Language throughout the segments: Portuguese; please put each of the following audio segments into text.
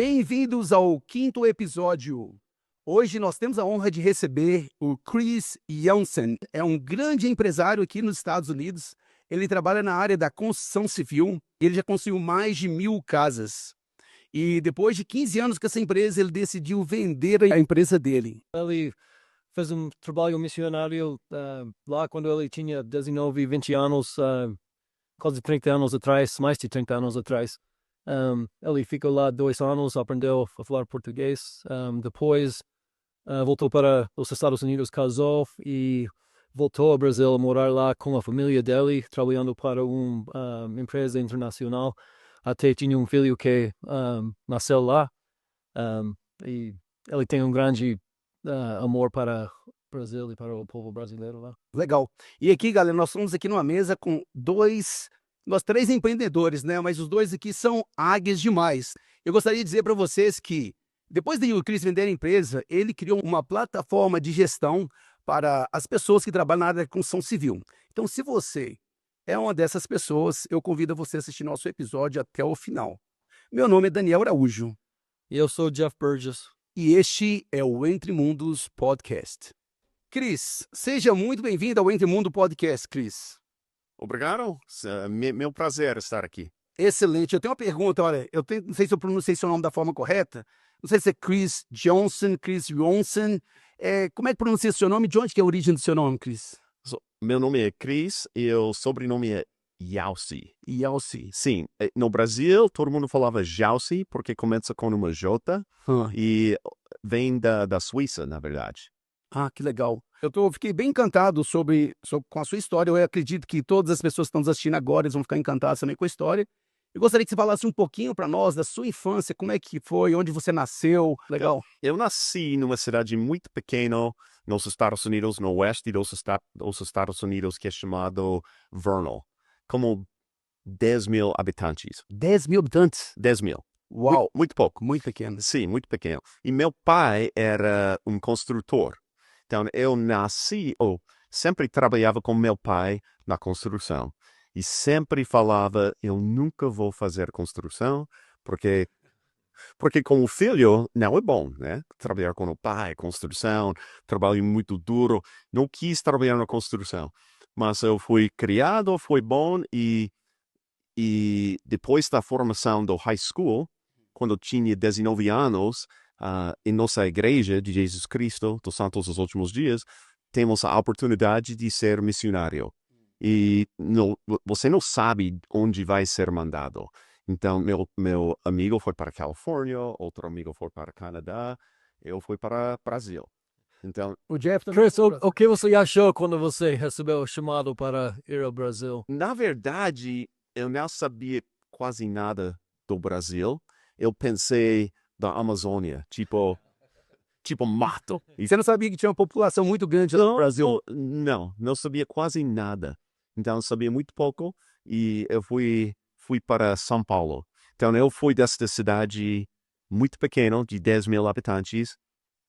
Bem-vindos ao 5º episódio. Hoje nós temos a honra de receber o Chris Jansen. É um grande empresário aqui nos Estados Unidos. Ele trabalha na área da construção civil. Ele já construiu mais de 1.000 casas. E depois de 15 anos com essa empresa, ele decidiu vender a empresa dele. Ele fez um trabalho missionário lá quando ele tinha 19, 20 anos, quase 30 anos atrás, mais de 30 anos atrás. Ele ficou lá 2 anos, aprendeu a falar português. Depois voltou para os Estados Unidos, casou e voltou ao Brasil a morar lá com a família dele, trabalhando para uma empresa internacional. Até tinha um filho que nasceu lá. E ele tem um grande amor para o Brasil e para o povo brasileiro lá. Legal. E aqui, galera, nós estamos aqui numa mesa com nós 3 empreendedores, né? Mas os 2 aqui são águias demais. Eu gostaria de dizer para vocês que, depois de o Chris vender a empresa, ele criou uma plataforma de gestão para as pessoas que trabalham na área da construção civil. Então, se você é uma dessas pessoas, eu convido você a assistir nosso episódio até o final. Meu nome é Daniel Araújo. E eu sou Jeff Burgess. E este é o Entre Mundos Podcast. Chris, seja muito bem-vindo ao Entre Mundo Podcast, Chris. Obrigado. Meu prazer estar aqui. Excelente. Eu tenho uma pergunta, olha, não sei se eu pronunciei seu nome da forma correta. Não sei se é Chris Johnson, Chris Johnson. Como é que pronuncia seu nome? De onde que é a origem do seu nome, Chris? Meu nome é Chris e o sobrenome é Yausi. Yausi. Sim, no Brasil todo mundo falava Jausi porque começa com uma J e vem da Suíça, na verdade. Ah, que legal. Fiquei bem encantado com a sua história. Eu acredito que todas as pessoas que estão nos assistindo agora eles vão ficar encantadas também com a história. Eu gostaria que você falasse um pouquinho para nós da sua infância, como é que foi, onde você nasceu. Legal. Eu nasci numa cidade muito pequena nos Estados Unidos, no oeste dos Estados Unidos, que é chamado Vernal, como 10 mil habitantes. 10 mil habitantes? 10 mil. Uau! Muito pouco. Muito pequeno. Sim, muito pequeno. E meu pai era um construtor. Então, eu sempre trabalhava com meu pai na construção. E sempre falava, eu nunca vou fazer construção, porque como filho não é bom, né? Trabalhar com o pai, construção, trabalho muito duro. Não quis trabalhar na construção. Mas eu fui criado, foi bom e depois da formação do high school, quando eu tinha 19 anos, em nossa igreja de Jesus Cristo, dos Santos dos Últimos Dias, temos a oportunidade de ser missionário. E você não sabe onde vai ser mandado. Então, meu amigo foi para a Califórnia, outro amigo foi para o Canadá, eu fui para o Brasil. Então, o Jeff também. Chris, o que você achou quando você recebeu o chamado para ir ao Brasil? Na verdade, eu não sabia quase nada do Brasil. Eu pensei da Amazônia, tipo mato. E você não sabia que tinha uma população muito grande no Brasil? Não sabia quase nada. Então, eu sabia muito pouco e eu fui para São Paulo. Então, eu fui desta cidade muito pequena, de 10 mil habitantes.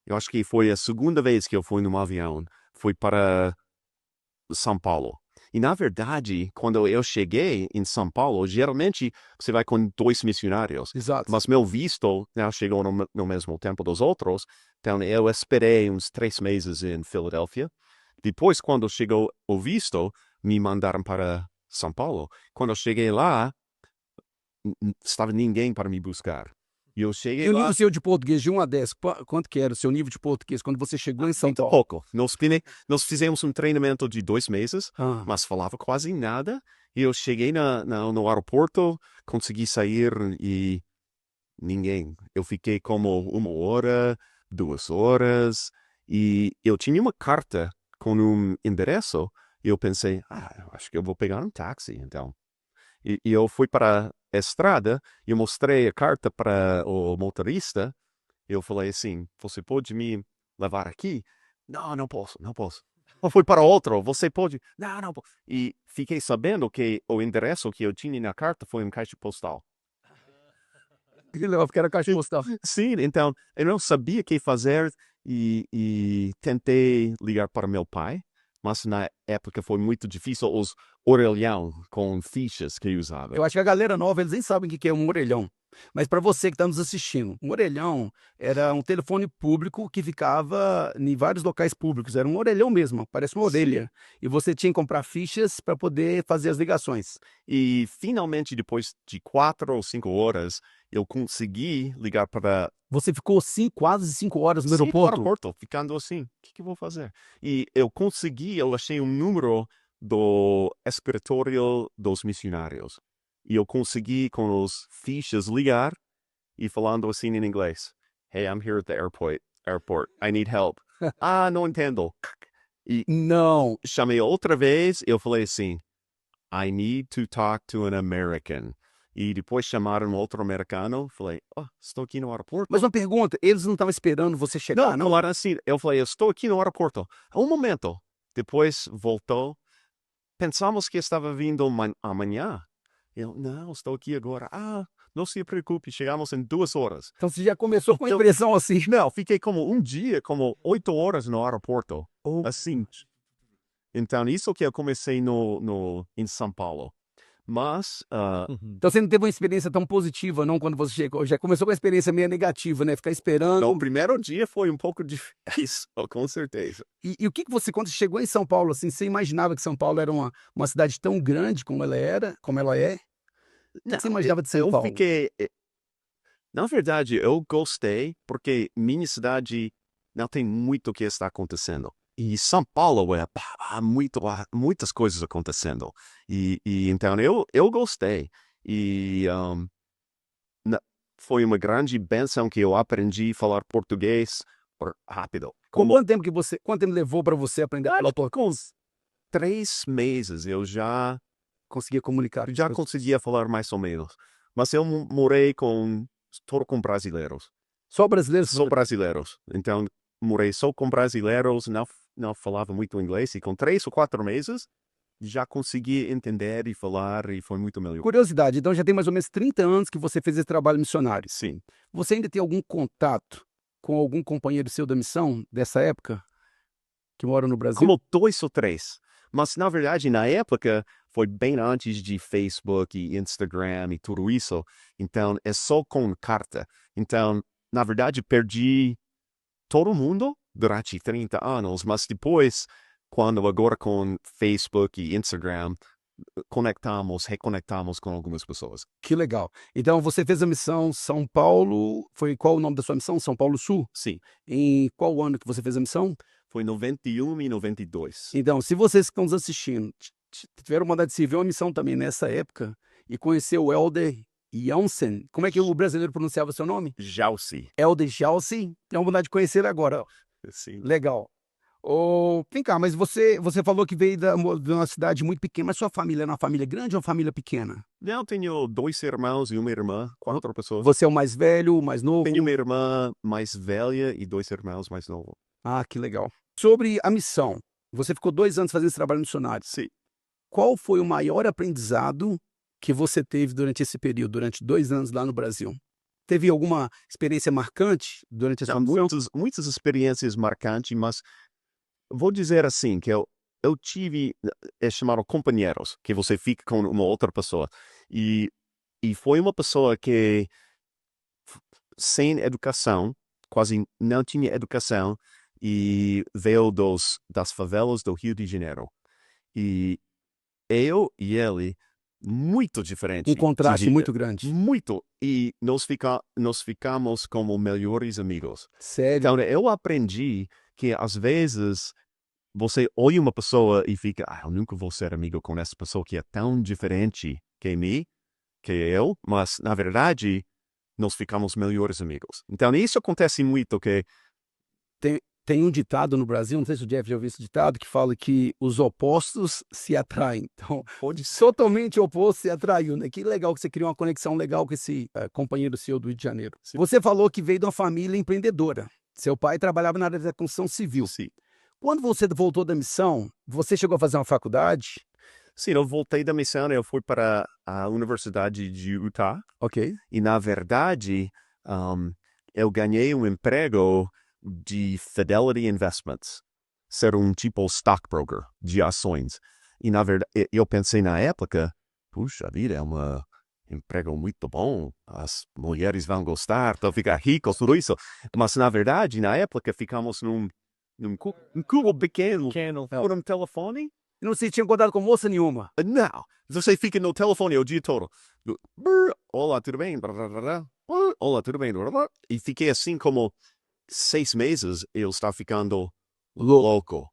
Eu acho que foi a segunda vez que eu fui num avião. Fui para São Paulo. E, na verdade, quando eu cheguei em São Paulo, geralmente você vai com 2 missionários. Exato. Mas meu visto chegou no mesmo tempo dos outros. Então, eu esperei uns 3 meses em Filadélfia. Depois, quando chegou o visto, me mandaram para São Paulo. Quando eu cheguei lá, estava ninguém para me buscar. E eu cheguei o lá... nível seu de português, de 1 a 10, quanto que era o seu nível de português quando você chegou em São Paulo? Pouco. Nós fizemos um treinamento de 2 meses, mas falava quase nada. E eu cheguei no aeroporto, consegui sair e ninguém. Eu fiquei como 1 hora, 2 horas. E eu tinha uma carta com um endereço. E eu pensei, acho que eu vou pegar um táxi, então. E eu fui para a estrada e eu mostrei a carta para o motorista. Eu falei assim, você pode me levar aqui? Não posso. Eu fui para outro, você pode? Não posso. E fiquei sabendo que o endereço que eu tinha na carta foi uma caixa postal. Que legal, porque era caixa postal. Sim, então eu não sabia o que fazer e tentei ligar para meu pai. Mas na época foi muito difícil os orelhão com fichas que usava. Eu acho que a galera nova, eles nem sabem o que é um orelhão. Mas para você que está nos assistindo, um orelhão era um telefone público que ficava em vários locais públicos. Era um orelhão mesmo, parece uma Sim. orelha. E você tinha que comprar fichas para poder fazer as ligações. E finalmente, depois de 4 ou 5 horas, eu consegui ligar para Você ficou quase 5 horas no Sim, no aeroporto? aeroporto, ficando assim, o que eu vou fazer? E eu achei um número do escritório dos missionários. E eu consegui, com os fichas, ligar e falando assim em inglês. Hey, I'm here at the airport. I need help. Não entendo. E Não. chamei outra vez, eu falei assim, I need to talk to an American. E depois chamaram outro americano, falei, estou aqui no aeroporto. Mas uma pergunta, eles não estavam esperando você chegar, não? Falaram assim, eu falei, eu estou aqui no aeroporto. Um momento. Depois voltou. Pensamos que estava vindo amanhã. Eu, não, estou aqui agora. Não se preocupe, chegamos em 2 horas. Então você já começou com a Eu- impressão assim. Não, fiquei como um dia, como 8 horas no aeroporto. Oh. Assim. Então, isso que eu comecei em São Paulo. Mas, Então você não teve uma experiência tão positiva, não, quando você chegou. Já começou com uma experiência meio negativa, né? Ficar esperando. no primeiro dia foi um pouco difícil, com certeza. E o que você, quando você chegou em São Paulo, assim, você imaginava que São Paulo era uma cidade tão grande como ela era, como ela é? O que você imaginava de São eu Paulo? fiquei. Na verdade, eu gostei porque minha cidade não tem muito o que está acontecendo. E São Paulo há muitas coisas acontecendo. E então eu gostei. E foi uma grande bênção que eu aprendi a falar português rápido. Quanto tempo levou para você aprender a falar português? Com 3 meses eu já Conseguia comunicar. conseguia falar mais ou menos. Mas eu morei com brasileiros. Só brasileiros? Só brasileiros. Então, morei só com brasileiros, não falava muito inglês, e com 3 ou 4 meses já conseguia entender e falar, e foi muito melhor. Curiosidade, então já tem mais ou menos 30 anos que você fez esse trabalho missionário. Sim. Você ainda tem algum contato com algum companheiro seu da missão dessa época? Que mora no Brasil? Como 2 ou 3. Mas, na verdade, na época, foi bem antes de Facebook e Instagram e tudo isso. Então, é só com carta. Então, na verdade, perdi todo mundo durante 30 anos, mas depois, agora com Facebook e Instagram, reconectamos com algumas pessoas. Que legal. Então você fez a missão São Paulo, foi qual o nome da sua missão? São Paulo Sul? Sim, Em qual ano que você fez a missão? foi 91 e 92. Então, se vocês que estão nos assistindo tiveram vontade de se ver uma missão também nessa época e conhecer o Elder Jansen, como é que o brasileiro pronunciava seu nome? Jalsi. Elder Jansen, tem uma vontade de conhecer agora. Sim. Legal. Vem cá, mas você falou que veio de uma cidade muito pequena, mas sua família é uma família grande ou uma família pequena? Eu tenho 2 irmãos e uma irmã, 4 pessoas. Você é o mais velho, o mais novo? Tenho uma irmã mais velha e 2 irmãos mais novos. Ah, que legal. Sobre a missão, você ficou 2 anos fazendo esse trabalho missionário. Sim. Qual foi o maior aprendizado que você teve durante esse período, durante 2 anos lá no Brasil? Teve alguma experiência marcante durante essa missão? Muitas experiências marcantes, mas vou dizer assim, que eu tive, chamado companheiros, que você fica com uma outra pessoa. E foi uma pessoa que, sem educação, quase não tinha educação, e veio das favelas do Rio de Janeiro. E eu e ele, muito diferente. Um contraste muito grande. Muito. E nós ficamos como melhores amigos. Sério? Então, eu aprendi que, às vezes, você olha uma pessoa e fica, eu nunca vou ser amigo com essa pessoa que é tão diferente que eu, mas, na verdade, nós ficamos melhores amigos. Então, isso acontece muito, que Tem um ditado no Brasil, não sei se o Jeff já ouviu esse ditado, que fala que os opostos se atraem. Então, totalmente oposto se atraiu, né? Que legal que você criou uma conexão legal com esse companheiro seu do Rio de Janeiro. Sim. Você falou que veio de uma família empreendedora. Seu pai trabalhava na área da construção civil. Sim. Quando você voltou da missão, você chegou a fazer uma faculdade? Sim, eu voltei da missão, eu fui para a Universidade de Utah. Ok. E, na verdade, eu ganhei um emprego de Fidelity Investments, ser um tipo stockbroker de ações. E, na verdade, eu pensei na época, puxa vida, emprego muito bom, as mulheres vão gostar, vão ficar ricos, tudo isso. Mas, na verdade, na época, ficamos num cubo pequeno, Pequeno. por um telefone. Não se tinha encontrado com moça nenhuma. Não, você fica no telefone o dia todo. Brr, olá, tudo bem? Olá, tudo bem? E fiquei assim como 6 meses, eu estava ficando louco.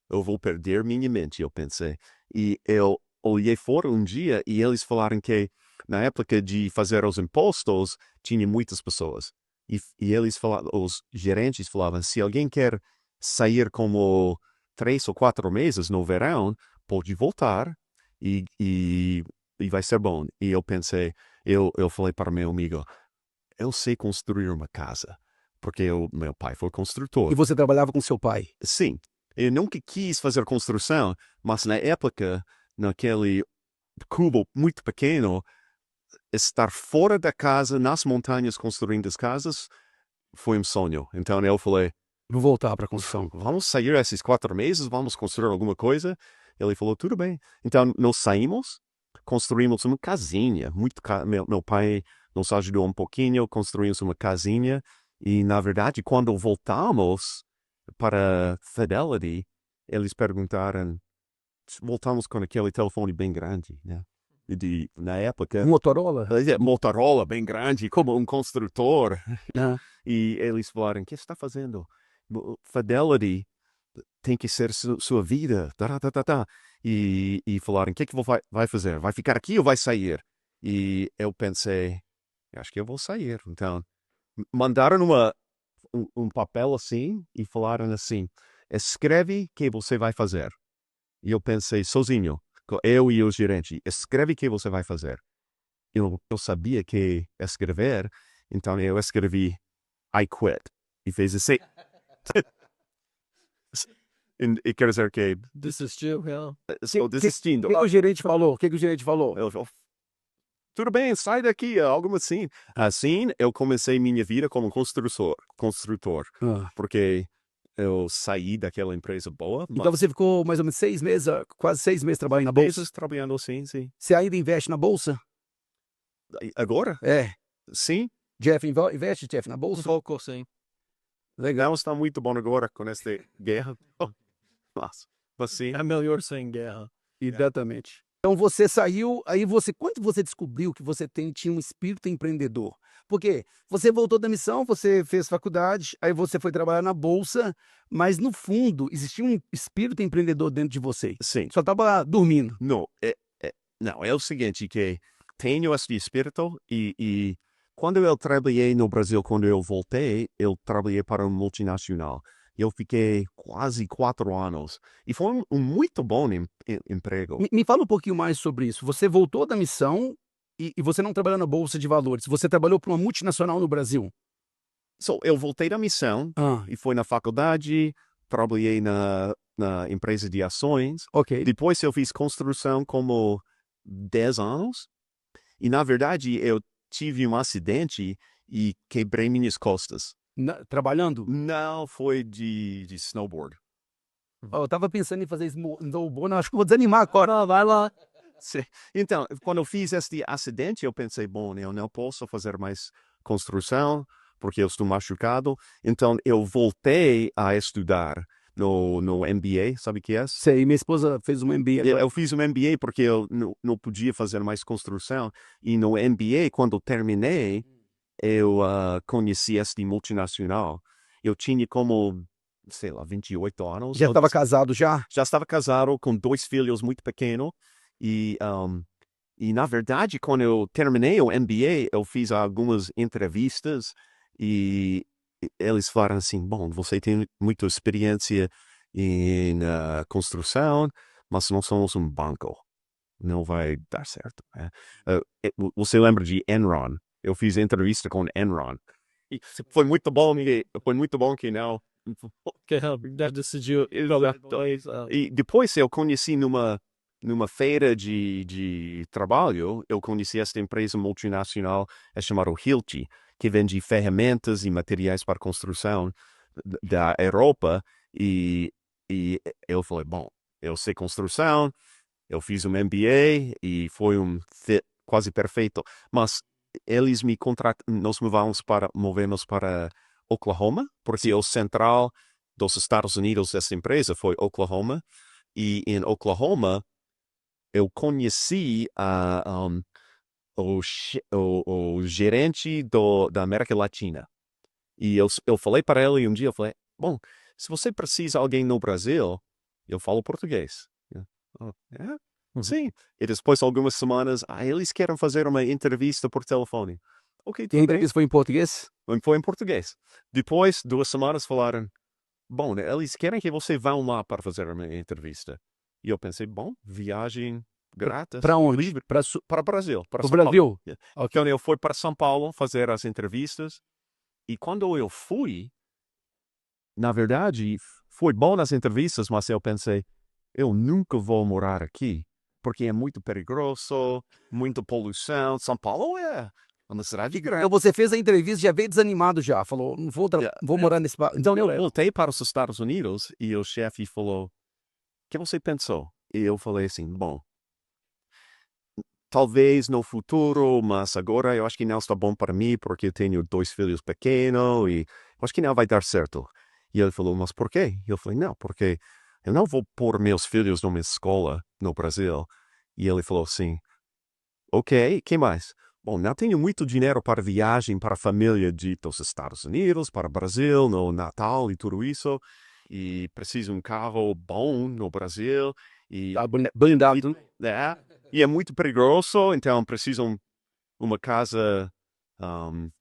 Eu vou perder minha mente, eu pensei. E eu olhei fora um dia e eles falaram que na época de fazer os impostos, tinha muitas pessoas. E eles falavam, os gerentes falavam, se alguém quer sair como 3 ou 4 meses no verão, pode voltar e vai ser bom. E eu pensei, eu falei para meu amigo, eu sei construir uma casa, porque meu pai foi construtor. E você trabalhava com seu pai. Sim, eu nunca quis fazer construção, mas na época, naquele cubo muito pequeno, estar fora da casa, nas montanhas, construindo as casas, foi um sonho. Então eu falei, Vou voltar para a construção. vamos sair esses 4 meses, vamos construir alguma coisa. Ele falou, tudo bem. Então nós saímos, construímos uma casinha. Meu pai nos ajudou um pouquinho, construímos uma casinha. E na verdade, quando voltamos para Fidelity, eles perguntaram, voltamos com aquele telefone bem grande, né? Na época, Motorola? Motorola bem grande, como um construtor. Ah. E eles falaram, o que você está fazendo? Fidelity tem que ser sua vida. E falaram, o que vai fazer? Vai ficar aqui ou vai sair? E eu pensei, acho que eu vou sair. Então, mandaram um papel assim e falaram assim, escreve o que você vai fazer. E eu pensei, sozinho, eu e o gerente, escreve o que você vai fazer. Eu sabia que escrever, então eu escrevi, I quit. E fez assim. E quer dizer que, Desistiu, yeah. estou desistindo. O que o gerente falou? O que o gerente falou? Ele falou, tudo bem, sai daqui, algo assim. Assim, eu comecei minha vida como construtor, Ah. porque eu saí daquela empresa boa, mas Então você ficou mais ou menos 6 meses, quase 6 meses trabalhando na bolsa. meses trabalhando assim, sim. Você ainda investe na bolsa? Agora? É. Sim. Jeff, investe, Jeff, na bolsa? Pouco, sim. Legal. Não está muito bom agora com esta guerra. Mas sim. É melhor sem guerra. Exatamente. Então você saiu, aí quando você descobriu que você tinha um espírito empreendedor? Porque você voltou da missão, você fez faculdade, aí você foi trabalhar na bolsa, mas no fundo existia um espírito empreendedor dentro de você. Sim. Só estava dormindo. Não, não, é o seguinte, que tenho esse espírito e quando eu trabalhei no Brasil, quando eu voltei, eu trabalhei para uma multinacional. Eu fiquei quase 4 anos. E foi um muito bom emprego. Me fala um pouquinho mais sobre isso. Você voltou da missão e você não trabalhou na Bolsa de Valores. Você trabalhou para uma multinacional no Brasil. Eu voltei da missão Ah, e fui na faculdade, trabalhei na empresa de ações. ok. Depois eu fiz construção como 10 anos. E, na verdade, eu tive um acidente e quebrei minhas costas. Trabalhando? Não foi de snowboard. Eu tava pensando em fazer snowboard, acho que eu vou desanimar agora. Vai lá. Sim. Então, quando eu fiz este acidente, eu pensei, bom, eu não posso fazer mais construção, porque eu estou machucado. Então, eu voltei a estudar no MBA, sabe o que é? Sei, minha esposa fez um MBA. Eu fiz um MBA porque eu não podia fazer mais construção. E no MBA, quando terminei, eu conheci este multinacional. Eu tinha como, sei lá, 28 anos. Já estava casado já? Já estava casado com 2 filhos muito pequenos. E, na verdade, quando eu terminei o MBA, eu fiz algumas entrevistas e eles falaram assim, bom, você tem muita experiência em construção, mas não somos um banco. Não vai dar certo. Você lembra de Enron? Eu fiz entrevista com Enron. E foi muito bom que não. Que decidiu. E depois eu conheci numa feira de trabalho, eu conheci esta empresa multinacional, é chamada Hilti, que vende ferramentas e materiais para construção da Europa. E eu falei, bom, eu sei construção, eu fiz um MBA e foi um fit quase perfeito, mas eles me contratam, nós movemos para Oklahoma, porque o central dos Estados Unidos dessa empresa foi Oklahoma, e em Oklahoma eu conheci o gerente da América Latina. E eu falei para ele um dia, eu falei, bom, se você precisa de alguém no Brasil, eu falo português. Oh, é? Sim. E depois, algumas semanas, eles querem fazer uma entrevista por telefone. Ok, E a tudo bem. entrevista foi em português? Foi em português. Depois, 2 semanas, falaram, bom, eles querem que você vá lá para fazer uma entrevista. E eu pensei, bom, viagem grátis. Para onde? Livre. Para o Brasil. Para O São Paulo. Brasil? Então, eu fui para São Paulo fazer as entrevistas. E quando eu fui, na verdade, foi bom nas entrevistas, mas eu pensei, eu nunca vou morar aqui, porque é muito perigoso, muita poluição. São Paulo é uma cidade grande. Então você fez a entrevista, já veio desanimado já. Falou, não vou, vou morar nesse... Então eu voltei para os Estados Unidos e o chefe falou, o que você pensou? E eu falei assim, bom, talvez no futuro, mas agora eu acho que não está bom para mim, porque eu tenho 2 filhos pequenos e eu acho que não vai dar certo. E ele falou, mas por quê? E eu falei, não, porque eu não vou pôr meus filhos numa escola no Brasil. E ele falou assim, ok, que mais? Bom, não tenho muito dinheiro para viagem para a família dos Estados Unidos, para o Brasil, no Natal e tudo isso. E preciso de um carro bom no Brasil. E Tá blindado. e é muito perigoso, então precisam uma casa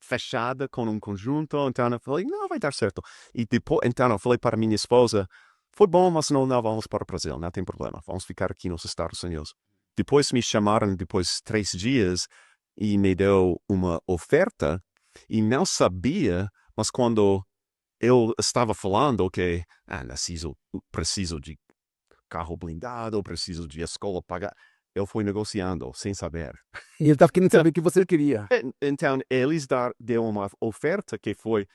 fechada com um conjunto. Então eu falei, não vai dar certo. E depois, então eu falei para minha esposa, foi bom, mas não vamos para o Brasil, não tem problema, vamos ficar aqui nos Estados Unidos. Depois me chamaram, depois 3 dias, e me deu uma oferta, e não sabia, mas quando eu estava falando que preciso de carro blindado, preciso de escola pagar. Eu fui negociando, sem saber. E ele estava querendo saber o que você queria. Então, eles deu uma oferta que foi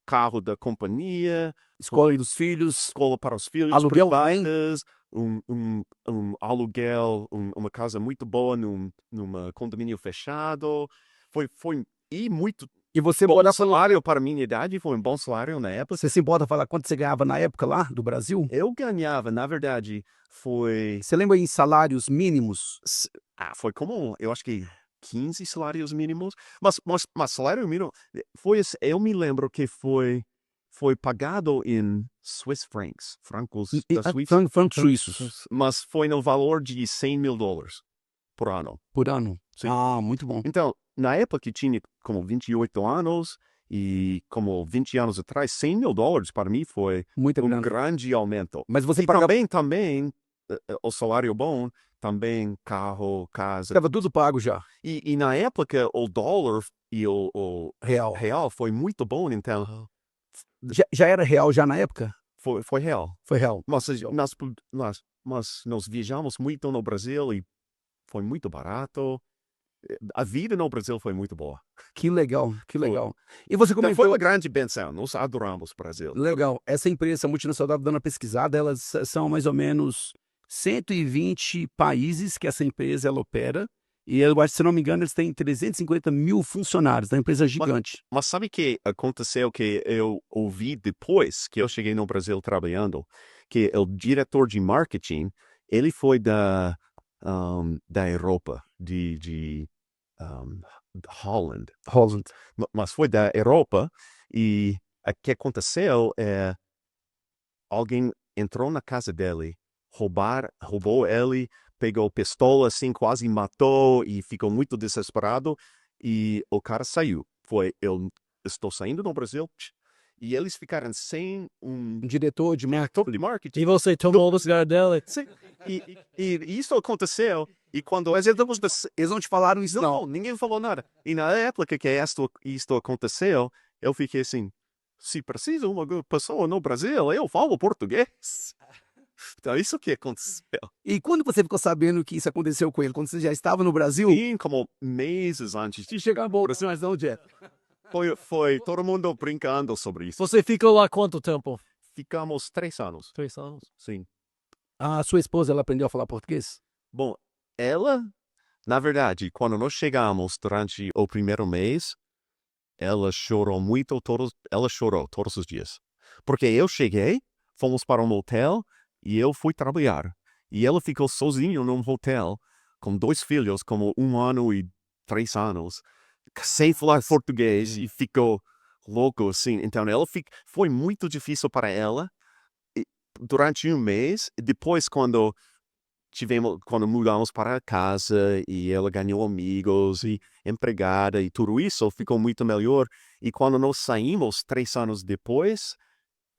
carro da companhia, Escola dos filhos, escola para os filhos, aluguel, privadas, um aluguel, uma casa muito boa num condomínio fechado. E muito e você bom morava... salário para a minha idade, foi um bom salário na época. Você se importa falar quanto você ganhava na época lá, do Brasil? Eu ganhava, na verdade, Você lembra em salários mínimos? foi como, eu acho que 15 salários mínimos, mas salário mínimo, eu me lembro que foi pagado em Swiss francs, francos da Suíça, Francos suíços. mas foi no valor de $100,000 por ano. Por ano? Sim. Ah, muito bom. Então, na época que tinha como 28 anos, e como 20 anos atrás, $100,000 para mim foi Muito um grande aumento. Mas você E pagava... também, o salário bom, também carro, casa. Estava tudo pago já. E na época, o dólar e o Real. real foi muito bom, então Já era real já na época? foi real. Foi real. Mas nós viajamos muito no Brasil e foi muito barato. A vida no Brasil foi muito boa. Que legal, que legal. E você Então, comentou... foi uma grande benção. Nós adoramos o Brasil. Legal. Essa empresa multinacional, dando uma pesquisada, elas são mais ou menos 120 países que essa empresa ela opera. E eu acho, se não me engano, eles têm 350 mil funcionários. É uma empresa gigante. Mas sabe o que aconteceu que eu ouvi depois que eu cheguei no Brasil trabalhando? Que o diretor de marketing, ele foi da Europa, de Holland. Mas foi da Europa e o que aconteceu é alguém entrou na casa dele, roubou ele, pegou pistola assim, quase matou e ficou muito desesperado e o cara saiu. Eu estou saindo do Brasil e eles ficaram sem um Diretor de marketing. E você tomou o lugar dela? Sim. E isso aconteceu. E quando Mas eles não te falaram isso, não. não, ninguém falou nada. E na época que isto aconteceu, eu fiquei assim, se precisa uma pessoa no Brasil, eu falo português. Então, isso que aconteceu. E quando você ficou sabendo que isso aconteceu com ele? Quando você já estava no Brasil? E como meses antes de chegar no Brasil, mas não, Jeff. foi todo mundo brincando sobre isso. Você ficou lá quanto tempo? Ficamos 3 anos. 3 anos. Sim. A sua esposa, ela aprendeu a falar português? Bom, ela Na verdade, quando nós chegamos durante o primeiro mês, ela chorou muito, ela chorou todos os dias. Porque eu cheguei, fomos para um hotel e eu fui trabalhar. E ela ficou sozinha num hotel com 2 filhos, como 1 ano e 3 anos, sem falar português e ficou louco assim. Então foi muito difícil para ela durante um mês. Depois, quando mudamos para casa e ela ganhou amigos e empregada e tudo isso, ficou muito melhor. E quando nós saímos 3 anos depois,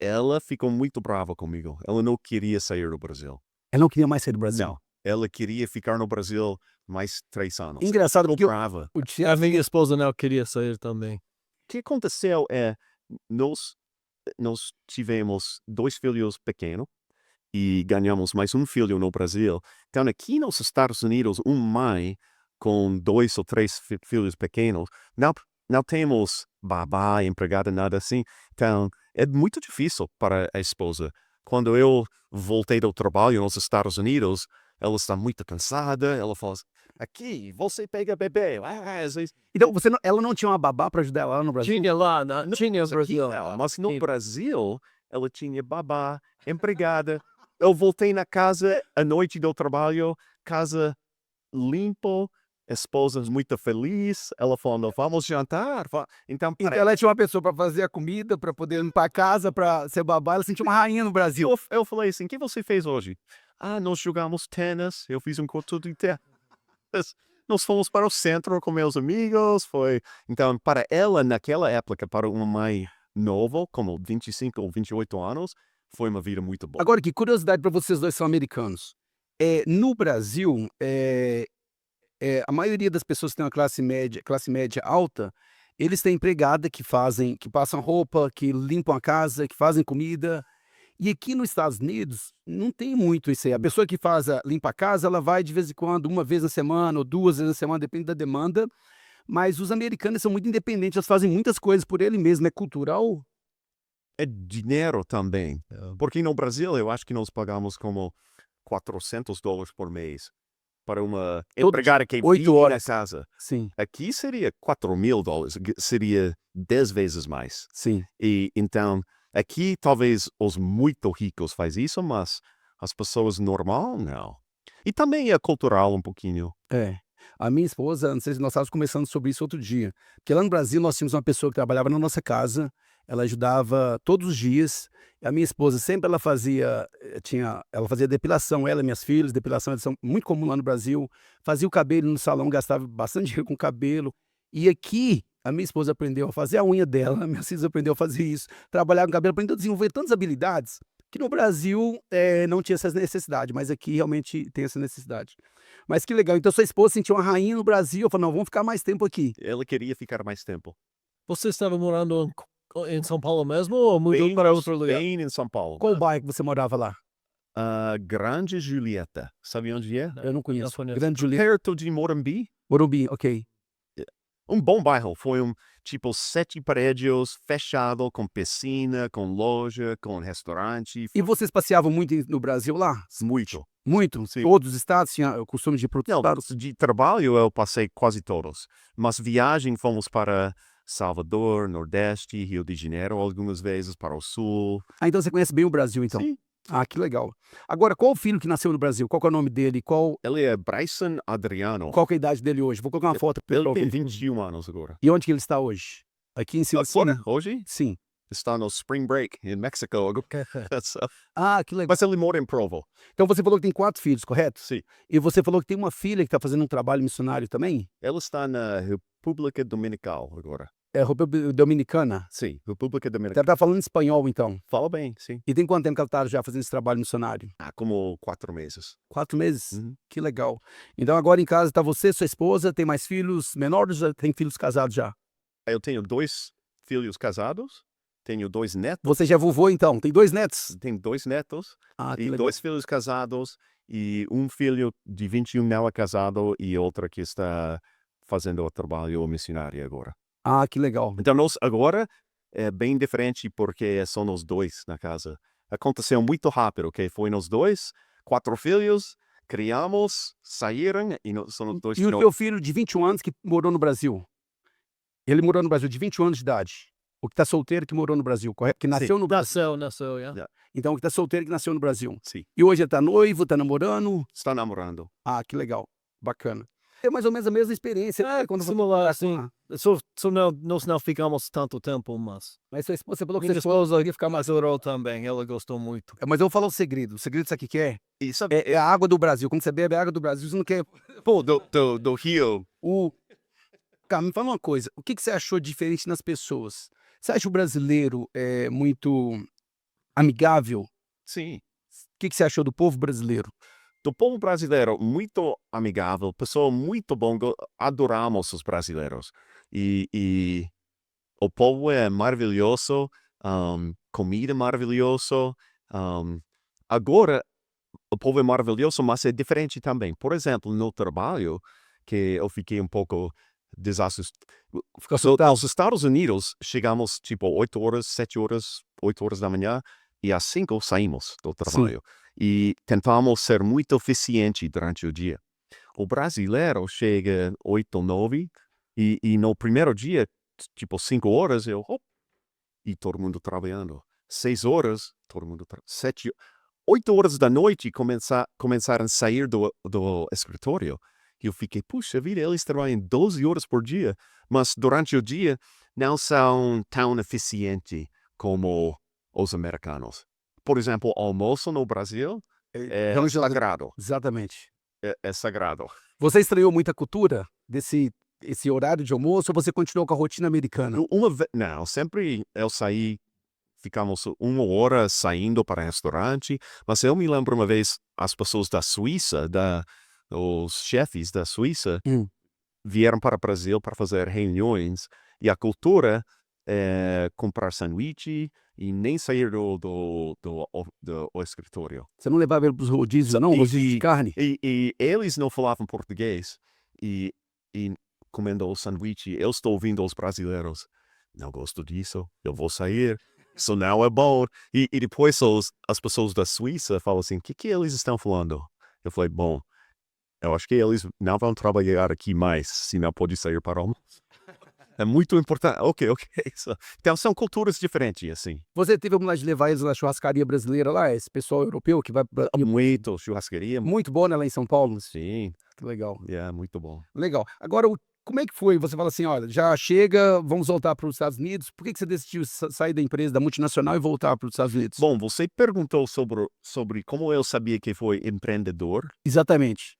ela ficou muito brava comigo. Ela não queria sair do Brasil. Ela não queria mais sair do Brasil. Não. Ela queria ficar no Brasil mais 3 anos. Engraçado Ficou porque brava. A minha esposa não queria sair também. O que aconteceu é, nós tivemos 2 filhos pequenos e ganhamos mais um filho no Brasil. Então, aqui nos Estados Unidos, mãe com 2 ou 3 filhos pequenos, não temos babá, empregada, nada assim. Então, é muito difícil para a esposa. Quando eu voltei do trabalho nos Estados Unidos, ela está muito cansada, ela fala assim, aqui, você pega bebê. Então, ela não tinha uma babá para ajudar ela lá no Brasil? Tinha lá, tinha no Brasil. Mas no Brasil, ela tinha babá, empregada. Eu voltei na casa à noite do trabalho, casa limpo, esposa muito feliz. Ela falando, vamos jantar. Então, Então ela tinha uma pessoa para fazer a comida, para poder limpar a casa, para ser babá. Ela sentia uma rainha no Brasil. eu falei assim, o que você fez hoje? Nós jogamos tênis, eu fiz um curso de tênis. Nós fomos para o centro com meus amigos. Então, para ela, naquela época, para uma mãe nova, como 25 ou 28 anos, foi uma vida muito boa. Agora, que curiosidade para vocês dois são americanos. No Brasil, a maioria das pessoas que têm uma classe média alta, eles têm empregada que passam roupa, que limpam a casa, que fazem comida. E aqui nos Estados Unidos não tem muito isso aí. A pessoa que limpa a casa, ela vai de vez em quando, 1 vez na semana ou 2 vezes na semana, depende da demanda. Mas os americanos são muito independentes, eles fazem muitas coisas por ele mesmo, é cultural. É dinheiro também. Porque no Brasil, eu acho que nós pagamos como $400 por mês para uma empregada que 8 vive na horas. casa. Sim, Aqui seria $4.000, seria 10 vezes mais. sim. E então, aqui talvez os muito ricos fazem isso, mas as pessoas normal, não. E também é cultural um pouquinho. A minha esposa, não sei se nós estávamos conversando sobre isso outro dia, porque lá no Brasil nós tínhamos uma pessoa que trabalhava na nossa casa, ela ajudava todos os dias. A minha esposa sempre ela fazia depilação, ela e minhas filhas, depilação eles são muito comum lá no Brasil, fazia o cabelo no salão, gastava bastante dinheiro com cabelo. E aqui a minha esposa aprendeu a fazer a unha dela, minha filha aprendeu a fazer isso, trabalhar com cabelo, aprendeu a desenvolver tantas habilidades que no Brasil não tinha essa necessidade, mas aqui realmente tem essa necessidade. Mas que legal, então sua esposa sentiu uma rainha no Brasil, falou, não, vamos ficar mais tempo aqui. Ela queria ficar mais tempo. Você estava morando em São Paulo mesmo ou mudou para outro lugar? Bem em São Paulo. Qual bairro que você morava lá? Grande Julieta. Sabe onde é? Eu não conheço. conheço. Grande Julieta. Perto de Morumbi. Morumbi, ok. Bom bairro. Foi tipo 7 prédios, fechado, com piscina, com loja, com restaurante. E vocês passeavam muito no Brasil lá? Muito. Muito? Sim. Todos os estados tinham o costume de ir para outros Não, estados? de trabalho eu passei quase todos. Mas viagem fomos para Salvador, Nordeste, Rio de Janeiro, algumas vezes para o Sul. Então você conhece bem o Brasil, então? Sim. Ah, que legal. Agora, qual o filho que nasceu no Brasil? Qual que é o nome dele? Qual Ele é Bryson Adriano. que é a idade dele hoje? Vou colocar uma foto. pro Ele pessoal tem ver. 21 anos agora. E onde que ele está hoje? Aqui em Silvânia? Hoje Sim. está no Spring Break em México. Ah, que legal. Mas ele mora em Provo. Então você falou que tem 4 filhos, correto? Sim. E você falou que tem uma filha que está fazendo um trabalho missionário também? Ele está na República Dominical agora. É República Dominicana? Sim, República Ela Dominicana. está falando espanhol, então. Fala bem, sim. E tem quanto tempo que ela está já fazendo esse trabalho missionário? Como 4 meses. 4 meses? Uhum. Que legal. Então agora em casa está você, sua esposa, tem mais filhos menores ou já tem filhos casados já? Eu tenho 2 filhos casados, tenho 2 netos, Você já é vovô então? Tem 2 netos? tenho 2 netos Ah, que e legal. 2 filhos casados e um filho de 21 não é casado e outro que está fazendo o trabalho missionário agora. Ah, que legal. Então nós agora é bem diferente porque são os 2 na casa. Aconteceu muito rápido, ok? Foi nós 2, 4 filhos, criamos, saíram e são dois E o filhos. teu filho de 21 anos que morou no Brasil? Ele morou no Brasil de 21 anos de idade. O que está solteiro que morou no Brasil, correto? Que nasceu no Brasil. Nasceu, yeah. Então, o que está solteiro que nasceu no Brasil. Sim, E hoje ele está noivo, está namorando. está namorando. Ah, que legal. Bacana. É mais ou menos a mesma experiência. né? Quando Similar, você... assim. Ah, Nós não ficamos tanto tempo, mas... mas você falou que Minha você foi... esposa queria ficar mais adorou também, ela gostou muito. Mas eu vou falar o segredo. O segredo sabe o que é? Isso É a água do Brasil. Quando você bebe a água do Brasil, você não quer... pô, do Rio. Cara, me fala uma coisa. O que você achou diferente nas pessoas? Você acha o brasileiro muito amigável? Sim. O que você achou do povo brasileiro? Do povo brasileiro, muito amigável, pessoa muito bom, adoramos os brasileiros. E o povo é maravilhoso, comida maravilhosa. Agora, o povo é maravilhoso, mas é diferente também. Por exemplo, no trabalho, que eu fiquei um pouco desassustado. Nos Estados Unidos, chegamos tipo 8 horas, 7 horas, 8 horas da manhã, e às 5 saímos do trabalho. E tentamos ser muito eficiente durante o dia. O brasileiro chega 8 ou 9, e no primeiro dia, tipo 5 horas, e todo mundo trabalhando. 6 horas, todo mundo trabalhando. 7, 8 horas da noite começaram a sair do escritório. E eu fiquei, puxa vida, eles trabalham 12 horas por dia, mas durante o dia não são tão eficientes como os americanos. Por exemplo, almoço no Brasil é sagrado. Exatamente. É sagrado. Você estranhou muita cultura esse horário de almoço ou você continuou com a rotina americana? Não, sempre eu saí, ficamos 1 hora saindo para restaurante, mas eu me lembro uma vez, as pessoas da Suíça, os chefes da Suíça, vieram para o Brasil para fazer reuniões, e a cultura é comprar sanduíche e nem sair do escritório. Você não levava ele para os rodízios, não? Rodízio de carne? E eles não falavam português, e comendo o sanduíche, eu estou ouvindo os brasileiros, não gosto disso, eu vou sair, isso não é bom. E depois as pessoas da Suíça falam assim, o que eles estão falando? Eu falei, bom, eu acho que eles não vão trabalhar aqui mais, se não pode sair para o almoço. É muito importante. Ok. Então são culturas diferentes, assim. Você teve a oportunidade de levar eles na churrascaria brasileira lá, esse pessoal europeu que vai pra... Muito churrascaria. Muito bom, né, lá em São Paulo? Sim, Que legal. muito bom. Legal. Agora, como é que foi? Você fala assim, olha, já chega, vamos voltar para os Estados Unidos. Por que você decidiu sair da empresa, da multinacional e voltar para os Estados Unidos? Bom, você perguntou sobre como eu sabia que foi empreendedor. Exatamente.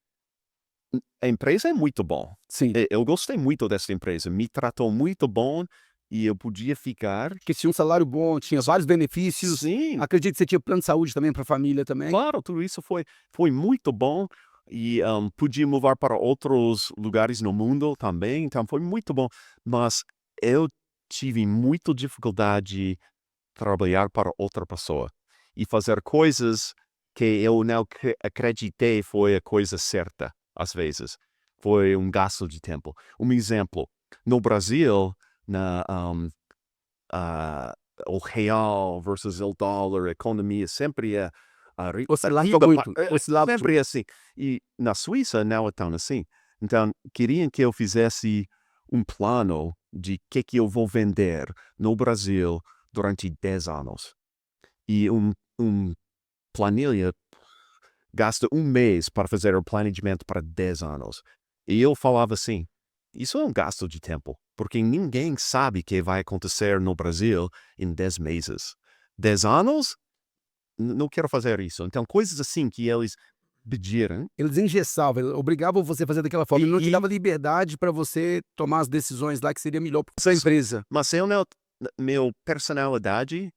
A empresa é muito bom. Sim. Eu gostei muito dessa empresa. Me tratou muito bom e eu podia ficar. Porque tinha um salário bom, tinha vários benefícios. Sim, Acredito que você tinha plano de saúde também para a família também. claro, tudo isso foi muito bom. E podia mover para outros lugares no mundo também. Então foi muito bom. Mas eu tive muita dificuldade de trabalhar para outra pessoa e fazer coisas que eu não acreditei foi a coisa certa, às vezes. Foi um gasto de tempo. Um exemplo, no Brasil, o real versus o dólar, a economia sempre é Oscilava muito. Oscilava sempre assim. E na Suíça não é tão assim. Então, queriam que eu fizesse um plano de que eu vou vender no Brasil durante 10 anos. E planilha gasta 1 mês para fazer o planejamento para 10 anos. E eu falava assim, isso é um gasto de tempo, porque ninguém sabe o que vai acontecer no Brasil em 10 meses. 10 anos? Não quero fazer isso. Então, coisas assim que eles pediram. Eles engessavam, eles obrigavam você a fazer daquela forma. Ele não te dava liberdade para você tomar as decisões lá que seria melhor para sua empresa. Mas eu não, meu personalidade,